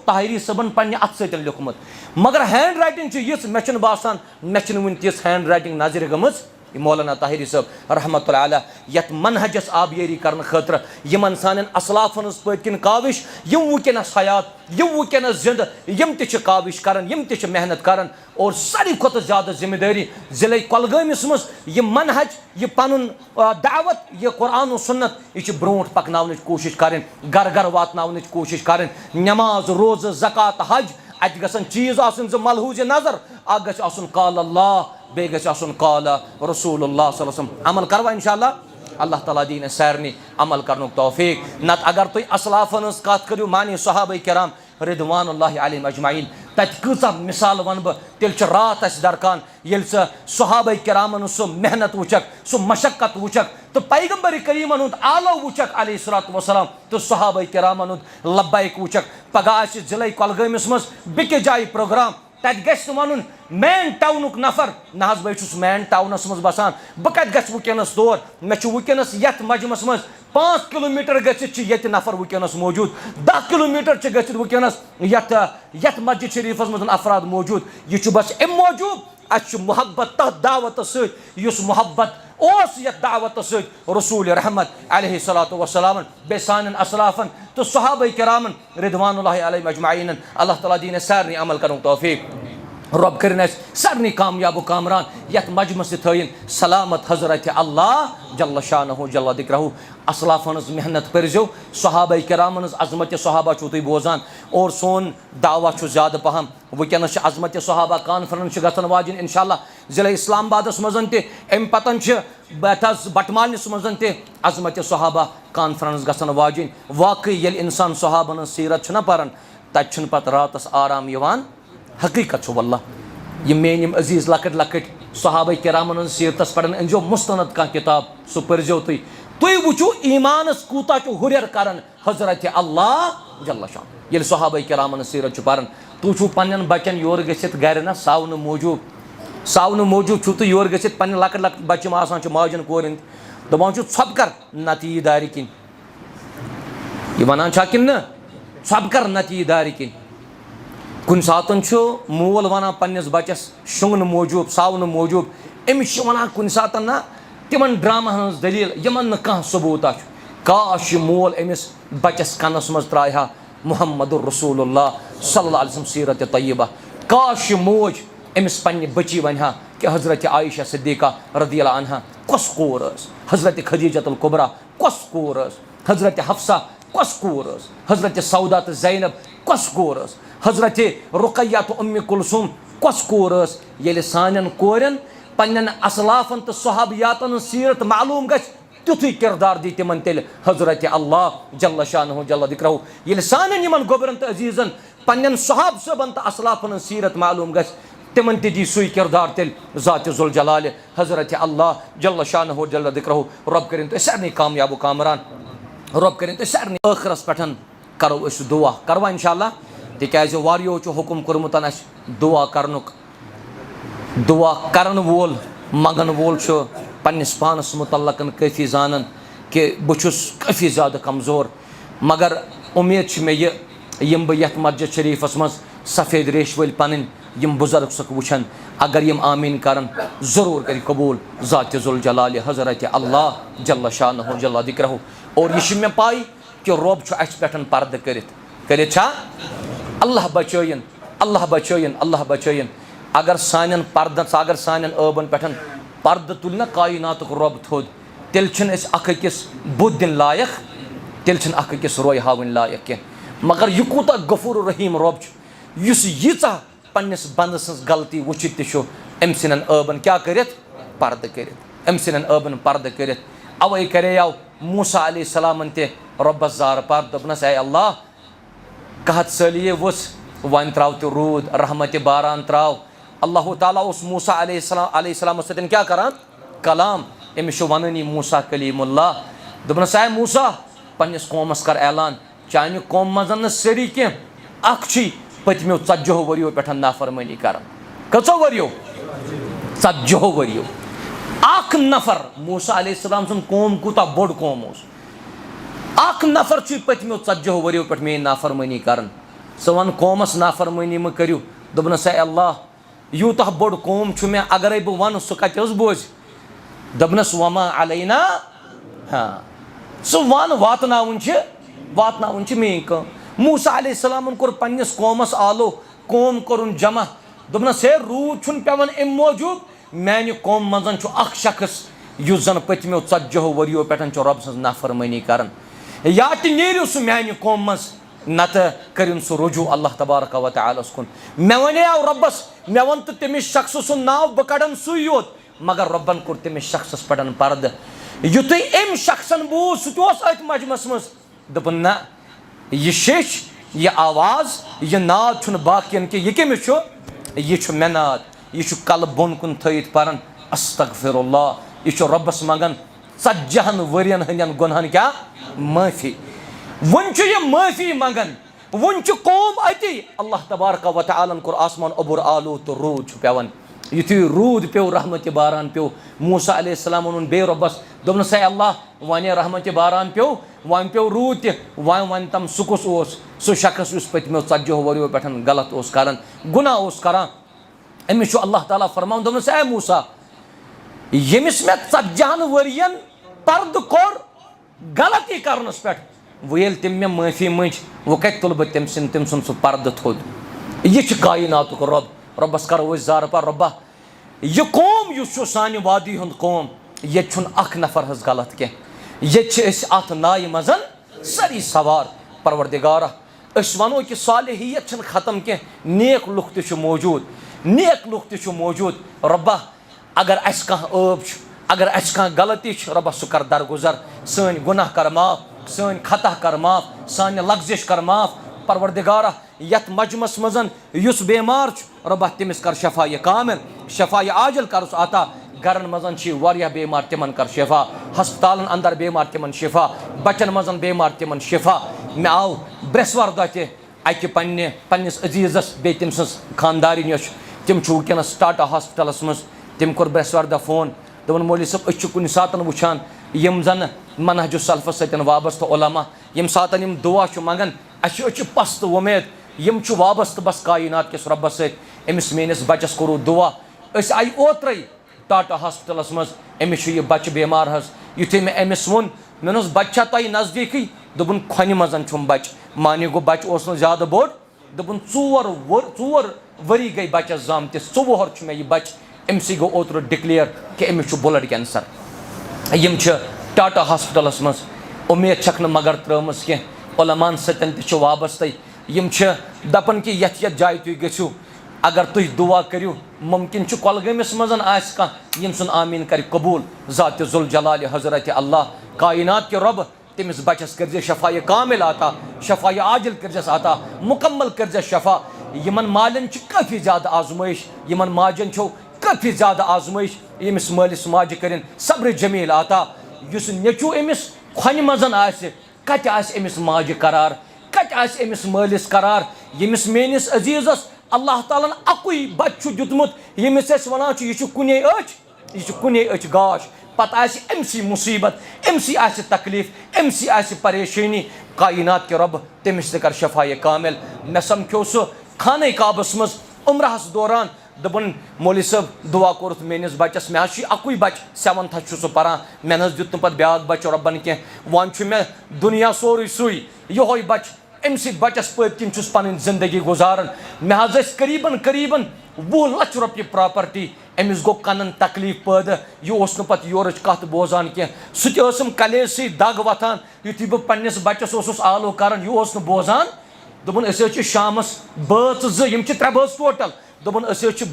ताहिरी सबन पन्ने अत सत लिखमुत, मगर हैंड राइटिंग यिस मे बासान मे वन तिस हैंड राइटिंग नजर गमज। मौलाना ताहिरी साहब रहमतुल्लाह अलैह यत मनहजस आबियरी करने खतर यमन सान असलाफन पन काविश, यम वुकनस हयात, यम वुकनस जिंद, यम ते काविश करन, यम ते मेहनत करन, और सारी खुद ज्यादा जिम्मेदारी जिले कुलगामिस मज यह मनहज, यह पनुन दावत, यह कुरान सुन्नत यह ब्रोट पकन कोशिश करें, घर घर वातन कोशिश करें, नमाज रोज़ ज़कात हज अत गसन चीज आसन जो मलहूज नजर, अ गसन काल अल्लाह बे गसन काल रसूलुल्लाह सल्लल्लाहु अलैहि वसल्लम। अमल करवा इंशाअल्लाह। अल्लाह ताला दीन सारनी अमल करनुक तौफीक। नत अगर तुम असलाफन कत करो मानी सहाबा किराम रिदवानुल्लाहि अलैहिम अजमाइन तत कूचा मिसाल वन बह तेल रात दरकान ये सहाबा किरामन सो मेहनत वुचक सो मशक्कत वुचक तो पैगंबर करीमन हुंद आलो वुचक अलैहिस्सलातु वस्सलाम तो सहाबा किरामन हुंद लब्बैक वुचक पगह जिले कुलगामिस मज बिक जाय प्रोग्राम तत गस वन मेन टाउनुक नफर ना बस मेन टाउनस मज बसान बह कत गस वुकनस तौर मे वुकनस यथ मजमस मज 5 किलोमीटर गत नफर वुकनस मौजूद 10 किलोमीटर गत वुकनस यथ मस्जिद शरीफस मज अफराद मौजूद यह बस अम मौजूद अस मोहब्बत तथ दावत सत मोहब्बत यथ दावत सत रसूल रहमत अलैहिस्सलातु वस्सलाम बे सान असलाफन तो सहाबा किरामन रिदवानुल्लाहि अलैहिम अजमाइन अल्लाह ताला दीन सारनी अमल करुन तौफीक रब कर सारे कामयाब कामरान यथ मजमस थन सलामत हजरत अल्लाह जल्ल शानहु जल्ल दिक्रहु असलाफन मेहनत करजो सहाबा किरामन अजमत सहाबा तुम बोजान और सोन दावा ज़्यादा पहम वनस अजमत सहाबा कॉन्फ्रेंस गन वाजिन इंशाअल्लाह ज़िले इस्लामाबादस मजन तम पतन बटमालस मजन अजमत सहाबा कॉन्फ्रेंस गन वाजिन वाकई ये इंसान सहाबन सीरत पारान तत पत रातस आराम यवान हकीकत वल्ला ये मेन अजीज लकट लकट सहाबा किरामन सीरतस पढ़न अनजो मुस्तनद कह किताब सह पर्जो तुम वुचो ईमानस कूता हुर कर हजरत अल्लाह जल्ल शान ये सहाबा किरामन सीरत पारान तुम छो पन्न बचन योर गसित गर ना सावन मौजूद छो तो योर गसित पन्न लकट लकट बच्चम आसान माजन कोरिन दपान छप कर नत यी दारि किन यह वनान किन न छप कर नत यी दारि किन कुन सातन मोल वन पन्नस बचस शुंगन मौजूद सावन मौजूद अमिस वन कुन सातन ना तिमन ड्रामा हज दलील यमन न कह सबूत काश मोल अमिस बचस कनस मज त्राहा मुहम्मदुर रसूलुल्लाह सल्लल्लाहु अलैहि वसल्लम सीरत तय्यबा काश मोज अमिस पन्ने बची वनहा कि हजरत आयशा सिद्दीका रदियल्लाहु अन्हा कस कोर हजरत खदीजतुल कुबरा कस कोर हजरत हफ्सा कस कोर हजरत सौदा तो ज़ैनब कस कोर हजरत रुकैया तो उम्मे कुलसुम कस कोर ये सान कोरन पन्न असलाफन तो सहाबियातन सीरत मालूम गछ तुथु किरदार दी तिमन तेल हजरत अल्लाह जल्ल शानहु जल्ल दिक्रहु ये सान यमन गोबरन तो अजीजन पन्न सहाब सबन तो असलाफन सीरत मालूम गछ तिमन दी सुई किरदार तेल ज़ात जुल जलाल हजरत अल्लाह जल्ल शानहु जल्ल दिक्रहु रब करें तो सारे कामयाब कामरान रब करें तो सारे आखिरस पे करो दुआ करवा इंशाअल्लाह तिकाज वारियो हुकुम कोरमुत दुआ करनुक दुआ करन वोल मंगन वोल पन्निस पानस मुतल्लकन काफ़ी जानन कि बहुस काफ़ी ज़्यादा कमज़ोर मगर उम्मीद मे यम बह यथ मस्जिद शरीफस मज सफ़ेद रेश वल पन यम बुजुर्ग सक वुछन अगर यम आमीन करन ज़रूर कर कबूल ज़ात जुल जलाल हजरत अल्लाह जल्ल शानहु जल्ल दिक्रहु और यह मे पाई कि रब अस पे पर्द कर अल्लाह बचयन अल्लाह बचयन अल्लाह बचयन अगर सान पर्द अगर सान आबन पे पर्द तुल ना कायनातुक रब थोद तेल अकिस बुद्ध दिन लायक तेल अकिस रोय हावन लायक कह मगर यह कूता गफूर रहीम रब यीचा पन्निस बंद सज गलती वुचित अम सन आबन क्या कर पर्द कर अम सन आबन पर्द कर अवे करेव मूसा अलैहिस्सलाम ते रब्बस जार पर्द दोपनस ऐ अल्लाह कहत सलिए वुस वन त्राव तो रूद रहमत बारान त्राव अल्लाह ताला उस मूसा अलैहिस्सलाम सतन क्या करान कलाम अमिस वननी मूसा कलीमुल्लाह दोपनस ऐ मूसा पन्निस कौमस कर ऐलान चान कौम मजन सरी कह पतमो 40 वरियो पे नाफरमानी कर कचो वरियो 40 वरियो अख नफर मूसा अलैहिस्सलाम सुन कौम कूता बोड़ कौम अख नफर पतमो 40 वरियो पे मेन नाफरमानी कर सह वन कौमस नाफरमानी मे करू दोपनस ऐ अल्लाह यूतः बोड़ कौम मे अगर बह वन सह कत बोज दोपनस वमा अलैना हाँ सह वन वातनावन मेन कम मूसा अलैहिस्सलाम कोर पन्निस कौमस आलो कौम कोरुन जमा दोपनस हे रूद छुन पेवन अम मौजूद मैंने कौम मजन अख शख्स युस जन पतमो 40 वरियो पे रब सज नाफरमानी कर या नीरियो सह मैंने कौम मज नत करिन सह रुजू अल्लाह तबारक व तआला कुन मे वने रब्बस मे वन तो तमिस शख्स सुन नाव बह कड़न सु योत मगर रब्बन कोर तमिस शख्स पे पर्द युतु अम शख्सन बूझ सह अत मजमस मज दोपन ना यह शेश यह आवाज यह नाद छुन बाकियन के यह कमिस यह मे नाद यह कल बोन कुन थत पान अस्तगफिरुल्लाह यह रब्बस मंगन 40 वरियन हंदन गुनहन क्या माफी वन यह माफी मंगन वन कौम अति अल्लाह तबारक व तआला कोर आसमान अबुर आलू तो रूद पेवन युथु रूद पे रहमत बारान पे मूसा अलैहिस्सलाम वोन बे रब्बस दोपनस अल्लाह वन रहमत बारान पे वन पे रूद वन तम सुकुस सह शख्स पत्मो 40 वरियो पे गलत करान गुनाह करान अमिस अल्लाह ताला फरमान दोपनस ए मूसा यमिस मे 40 वरियन पर्द कोर गलती करनस पे वो ये तम मे माफी मंज वो कत तुल बह तम सुन सह पर्द थोद यह कायनात रब रब्बस करो जार पर रब्बा यह कौम युस सान वादी हुंद कौम ये अख नफर हज गलत कह ये अत नाय मजन सारी सवार परवरदिगारा वनो कि सालिहियत खत्म कह नेक लुक त मौजूद नेक लुक त मौजूद रब्बा अगर अस कह ऐब अगर अस कह गलती रब्बा सह कर दरगुजर सन गुनाह कर माफ सन खता कर माफ सान लग्जिश कर माफ परवरदिगारा यत मजमस मजन युस बेमार रब्बा तमिस कर शफा कामिल शफा आजल कर अता गरन मजन वारिया बेमार तिमन कर शिफा हस्पतालन अंदर बेमार तिमन शिफा बचन मजन बेमार तिमन शिफा मे आव ब्रेसवार दह तक पन्निस अजीजस बे तम सज खानदारी नश तम वनस टाटा हॉस्पिटलस मज तम कोर ब्रेसवार दह फोन दोपन मौलवी साहब अस कुन सातन वुछान यम जन मनहज सल्फ सतन वाबस्त उलमा यम सातन यम दुआ मंगन अस पस्त उमेद यम वाबस्त बस कायनात किस रब्बस सत अमिस मेनिस बचस करो दुआ अस आई ओत्र टाटा हॉस्पिटलस मज अमिस यह बच बेमार हज युथे मे अमिस वोन मे नस बच्चा तय नजदीक दोपन खन मजन छुम बच मानी गो बच ओस न ज्यादा बोड़ दोपन 4 वरी गई बचस जामतिस 4 वुहर मे यह बच अमसी गो ओत्र डिक्लेयर कि अमिस ब्लड कैंसर यम टाटा हॉस्पिटलस मज उम्मीद छक न मगर त्रमस कह उलमान सतन त वाबस्त यम दपन कि यथ जाय तुम गो अगर तुम दुआ करो मुमकिन कलगमिस मजन कह यम सुन आमीन कर कबूल ज़ात जुल जलाल हजरत अल्लाह कायनात के रब तमिस बचस कर शफा कामिल आता शफा आजिल कर आता मुकम्मल कर शफा यमन मालन काफ़ी ज़्यादा आजमाइश यमन माजन काफ़ी ज़्यादा आजमाइश यमिस मालिस माज कर सब्र जमील आता युस नेचू अमिस खन मजन कत अमिस माज करार कत अमिस मालिस करार यमिस मेनिस अजीजस अल्लाह ताला अकुई बच दुतमुत यमिस वनान यह कुने अच गाश पत अमसी मुसीबत अमसी तकलीफ अमसी परेशानी कायनात के रब तमिस कर शफा कामिल मे समख्यो सह खाने काबस मज उम्रहस दौरान दोपन मौलवी साहब दुआ कोर मेनिस बचस मे अकुई बच 7th सह पान मे दुत पे ब्या बच रब्बन कह वन मे दुनिया सोरे सुई योह बच अम बचस पत्किन पन जिंदगी गुजारान मे करीबन 20 लाख रुपये प्रॉपर्टी अमिस गो कनन तकलीफ पैदा यह पे योर कत बोजान कह सम कलेज से दग वथान युथि बह पन्निस बचस आलो कर यह बोजान दोपन शामस बच 3 बच टोटल दोपन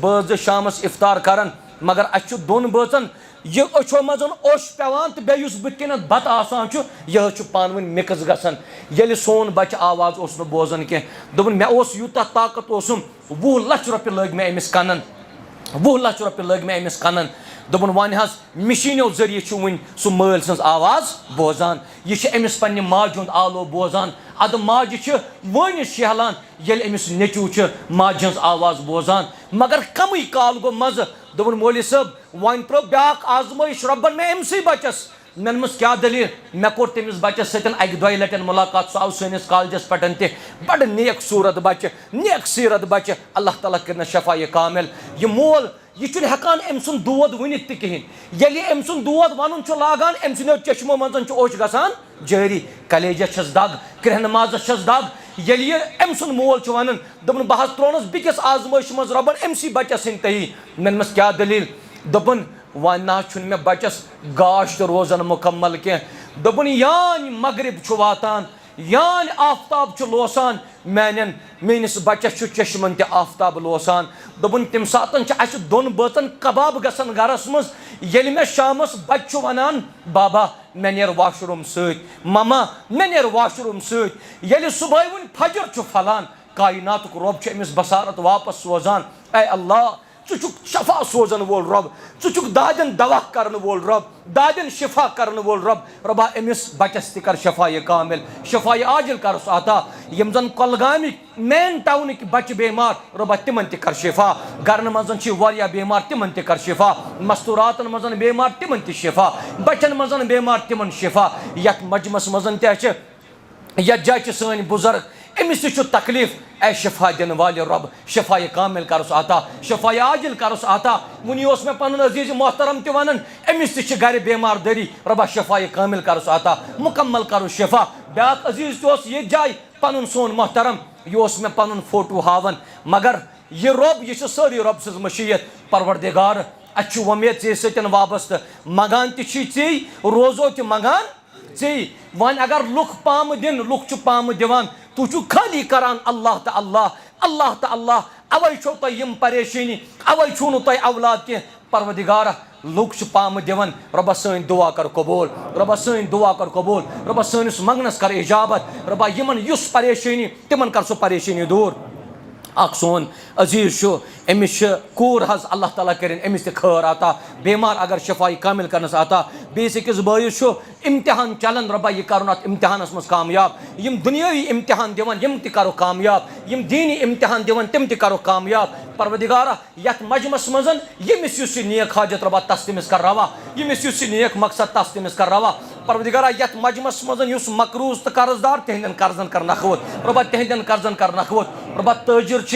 बच शामस इफ्तार कर मगर अस 2 बचन यह अच्छो मजन ओश पेवान तो बेस बुन बत आसान यह पान वन मिक्स गसान ये सोन बच आवाज बोजान कह दोपन मे यूता ताकत 20 लाख रुपये लग मे अमिस कनन 20 लाख रुपये लग मे अमिस कनन दोपन वन मशीनों जरिए वन सह मल सज आवाज बोजान यह अमिस पन्ने माज हुंद आलो बोजान अद माज वन शहलान ये अमिस नेचू माज हज आवाज बोजान मगर कम काल गो मज दोपन मौलवी साहब वन त्रो ब्या आजमाइश रब्बन मे अमसी बचस मेनमस क्या दलील मे कोर तमिस बचस सतन 1-2 लटन मुलाकात सह आव सनिस कॉलेजस पे बड़ नेक सूरत बच नेक सीरत बच अल्लाह ताला कर शफा कामिल यह मोल यह हेकान अम सुन दोद वनित त कहें ये अम सुन दोद वन लागान अम सो चश्मो मजन ओश गसान जारी कलेजस दग क्रहन माजस दग ये अम सुन मोल वन दोपन बह त्रोनस बिकिस आजमाइश मज रबन अमसी बचस तही मेनमस क्या दलील दोपन वन ना मे बचस गाश तो रोजान मुकम्मल कह दोपन यान मगरिब वातान यान आफ्ताब लोसान मेनिस बचस चश्मन ते आफ्ताब लोसान दोपन तम सात दोन बचन कबाब गसन गरस मज ये मे शामस बच वनान बाबा मे नेर वाशरूम सत ममा मे नेर वाशरूम सत ये सुबह वन फजर फलान कायनात रब अमिस बसारत वापस सोजान ऐ अल्लाह चुक शफा सोजन वोल रब चुक दादन दवा करन वोल रब दादन शिफा करन वोल रब रबा अमिस बचस कर शफा कामिल शफा आजिल कर अता यम जन कलगामी मेन टाउन की बच बेमार रबा तिमन कर शिफा गरन मजन बेमार तिमन कर शिफा मस्तूरातन मजन बेमार तिमन शिफा बचन मजन बेमार तिमन शिफा यत मजमस मजन यत जाय सन बुजुर्ग अमिस तकलीफ ऐ शफा दिन वाले रब शफा कामिल करस अता शफा आजिल करस अता वुनी मे पन अजीज मोहतरम वन अमिस गर बेमार दरी रबा शफा कामिल करस अता मुकम्मल कर शफा ब्या अजीज ये जाय पन सोन मोहतरम यह मे पन फोटो हावन मगर यह रब यह सारी रब सज मशीयत परवरदिगार अच्छु वमेद ऐ सतन वाबस्त मंगान ती रोजो त मंगान वन अगर लुख पाम दिन लुख पाम दिवान तू खाली करान अल्लाह त अल्लाह अल्लाह त अल्लाह अवै छो तुम यम परेशानी अवै छू तुम औलाद कह परवदिगारा लुक पाम दिवन रबा सन दुआ कर कबूल रबा सन दुआ कर कबूल रबा सनिस मंगनस कर इजाबत रबा यमन युस परेशानी तिमन कर सो परेशानी दूर अख सोन अजीज अमिस कूर हज अल्लाह ताला कर अमिस खैर आता बेमार अगर शफाई कामिल करनस आता बेस अकिस बयस इम्तिहान चलन रबा यह कर इम्तिहानस मज कामयाब यम दुनियावी इम्तिहान दिवन यम करो कामयाब यम दीनी इम्तिहान दिवन तिम करो कामयाब परवदिगारा यथ मजमस मजन यमिस नेक हाजत रबा तस तमिस कर रवा यमिस नेक मकसद तस तमिस कर रवा परवदिगारा यथ मजमस मजन मकरूज तो कर्जदार तिहंदन कर्जन कर नखवत रबा तिहंदन कर्जन कर नखवत रबा ताजिर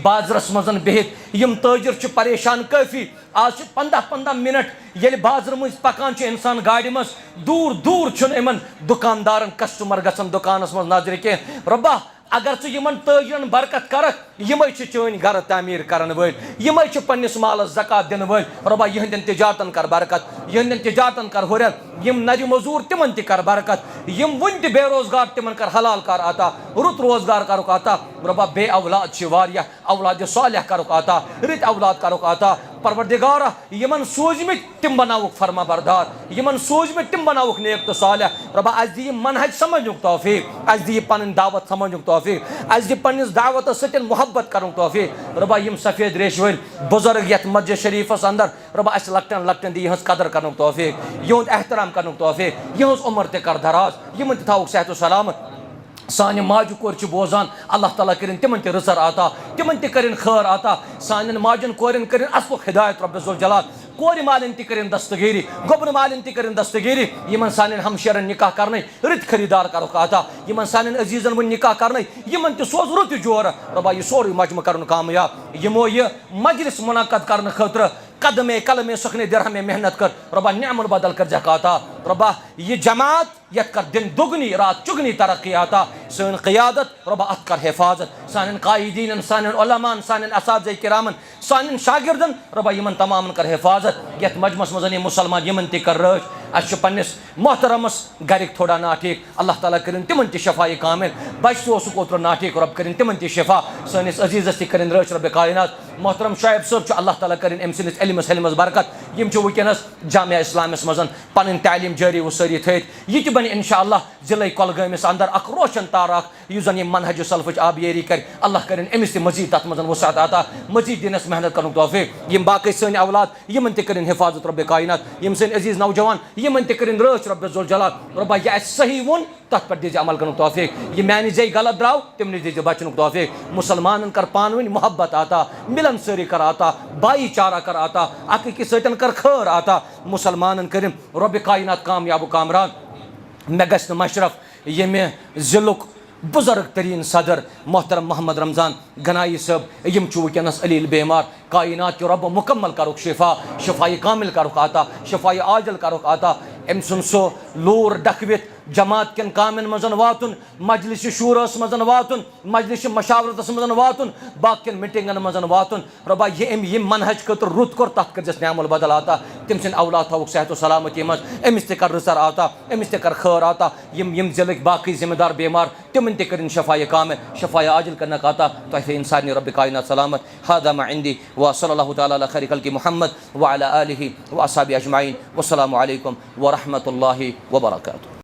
बाजरस मजन बिहित यम ताजिर परेशान काफी आज 15-15 मिनट ये बाजार मज पकान इंसान गाड़ी मज दूर दूर इन दुकानदारन कस्टमर गसन दुकानस मज नजर कह रब्बा अगर च यमन ताजिरन बरकत करक यमै चन घर तामीर करन वल यमै पन्निस मालस ज़कात दिन वल रब्बा यहंदन तिजारतन कर बरकत यहंदन तिजारतन कर हुरन यम नरि मजूर तिमन ति कर बरकत यम वन ति बेरोजगार तिमन कर हलाल कर आता रुत रोजगार करुक आता रब्बा बे औलाद छ वारिया औलाद सालिह करुक आता रित औलाद करुक आता परवरदिगारा यमन सोजमित तिम बनावुक फरमा बरदार यमन सोजमित तिम बनावुक नेक तो सालिह रब्बा आज दी मनहज समझनुक तौफीक आज दी पन दावत समझनुक तौफीक आज दी पन्निस दावत सतन मोहब्बत करुक तौफीक रब्बा यम सफेद रेश वल बुजुर्ग यत मस्जिद शरीफस अंदर रब्बा अस लक्टन लक्टन दी यहस कदर करुक तौफीक यहद एहतराम करुक तौफीक यहस उम्र ते कर दराज यमन थावुक सेहत सलामत सान माजु कोर बोजान अल्लाह ताला करें तिमन ते रसर आता तिमन ते करें खैर आता सान माजन कोरन करें असल हिदायत रब जुल जलाल कोर मालन ति करें दस्तगीरी गोबर मालन ति करें दस्तगीरी यमन सान हमशरन निकाह करने रित खरीदार करुक आता यमन सान अजीजन वन निकाह करने यमन ते सोज रुत जोर रबा ये सोर मजम करन कामयाब यमो ये मजलिस मुनाकद करने खतर कदमे कलमे सुखने दिरहमे मेहनत कर रबा निअमल बदल कर जकाता रबा ये जमात यत कर दिन दुगनी रात चुगनी तरक्की आता सन क़ियादत रबा अत कर हिफाजत सान कायदीन सान उलमान सान असातिज़ा किरामन सान शागिर्दन रबा यमन तमाम कर हिफाजत यत मजमस मजन मुसलमान यमन ति कर रश अश पन्निस मोहतरमस गरिक थोड़ा ना ठीक अल्लाह ताला करें तिमन ति शफाई कामिल बच तो ओत्र ना ठीक रब करें तिमन ति शफा सनिस अजीजस ति करें रश रब कायनात मोहतरम शायब सब अल्लाह ताला करें अम सनिस इल्मस हिलमस बरकत यम वनस जामिया इस्लामिस मजन पन तालीम जारी व सारी थत यह बन इंशाअल्लाह जिले कुलगामिस अंदर अख रोशन तार यह जन मनहज सल्फच आबियरी कर अल्लाह करें अमिस ते मजीद तथ मजन वसात आता मजीद दिनस मेहनत कर तौफीक यम बाकी सन औलाद यमन ते करें हिफाजत रब कायनात यम सन अजीज नौजवान यमन ते करें रच रब जुल जलाल रब्बा यह सही वोन तथ पर दीजिए अमल कर तौफीक यह मैंने जे गलत द्राव तम दीजिए बचन तौफीक मुसलमान कर पानवन मोहब्बत आता मिलन सरी कर आता भाईचारा कर आता अक सतन कर खैर आता मुसलमान कर रब कायनात कामयाब कामरान मे गस मशरफ ये जिलुक बुजुर्ग तरीन सदर मोहतरम मोहम्मद रमज़ान गनाई सब यम वनस अलील बेमार कायनात के रब मुकम्मल करुक शिफा शफाई कामिल करुक आता शफाई आजल करुक आता अम सुन सो लूर डकवित जमात कन कामन मजन वातुन, मजलिस शूरस मजन वातुन, मजलिस मशावरतस मजन वातुन, बाकियन मीटिंगन मजन वातुन। रब्बा ये मनहज खतर रुत कर तथ कर जस न्यामुल बदल आता, तम सिंद औलाद थवक सेहत व सलामती मज, अमिस ते कर रिसर आता, अमिस ते कर खैर आता, यम जिलक बाकी जिम्मेदार बीमार तिमन ते कर शफाए कामिल शफाए आजिल करना आता, तो इंसानी रब कायनात सलामत। हादा मा इंदी व सल्लल्लाहु तआला अला खैर खल्क़ि मुहम्मद व अला आलिहि व अस्हाबि अजमाइन। वस्सलामु अलैकुम व रहमतुल्लाहि व बरकातुहू।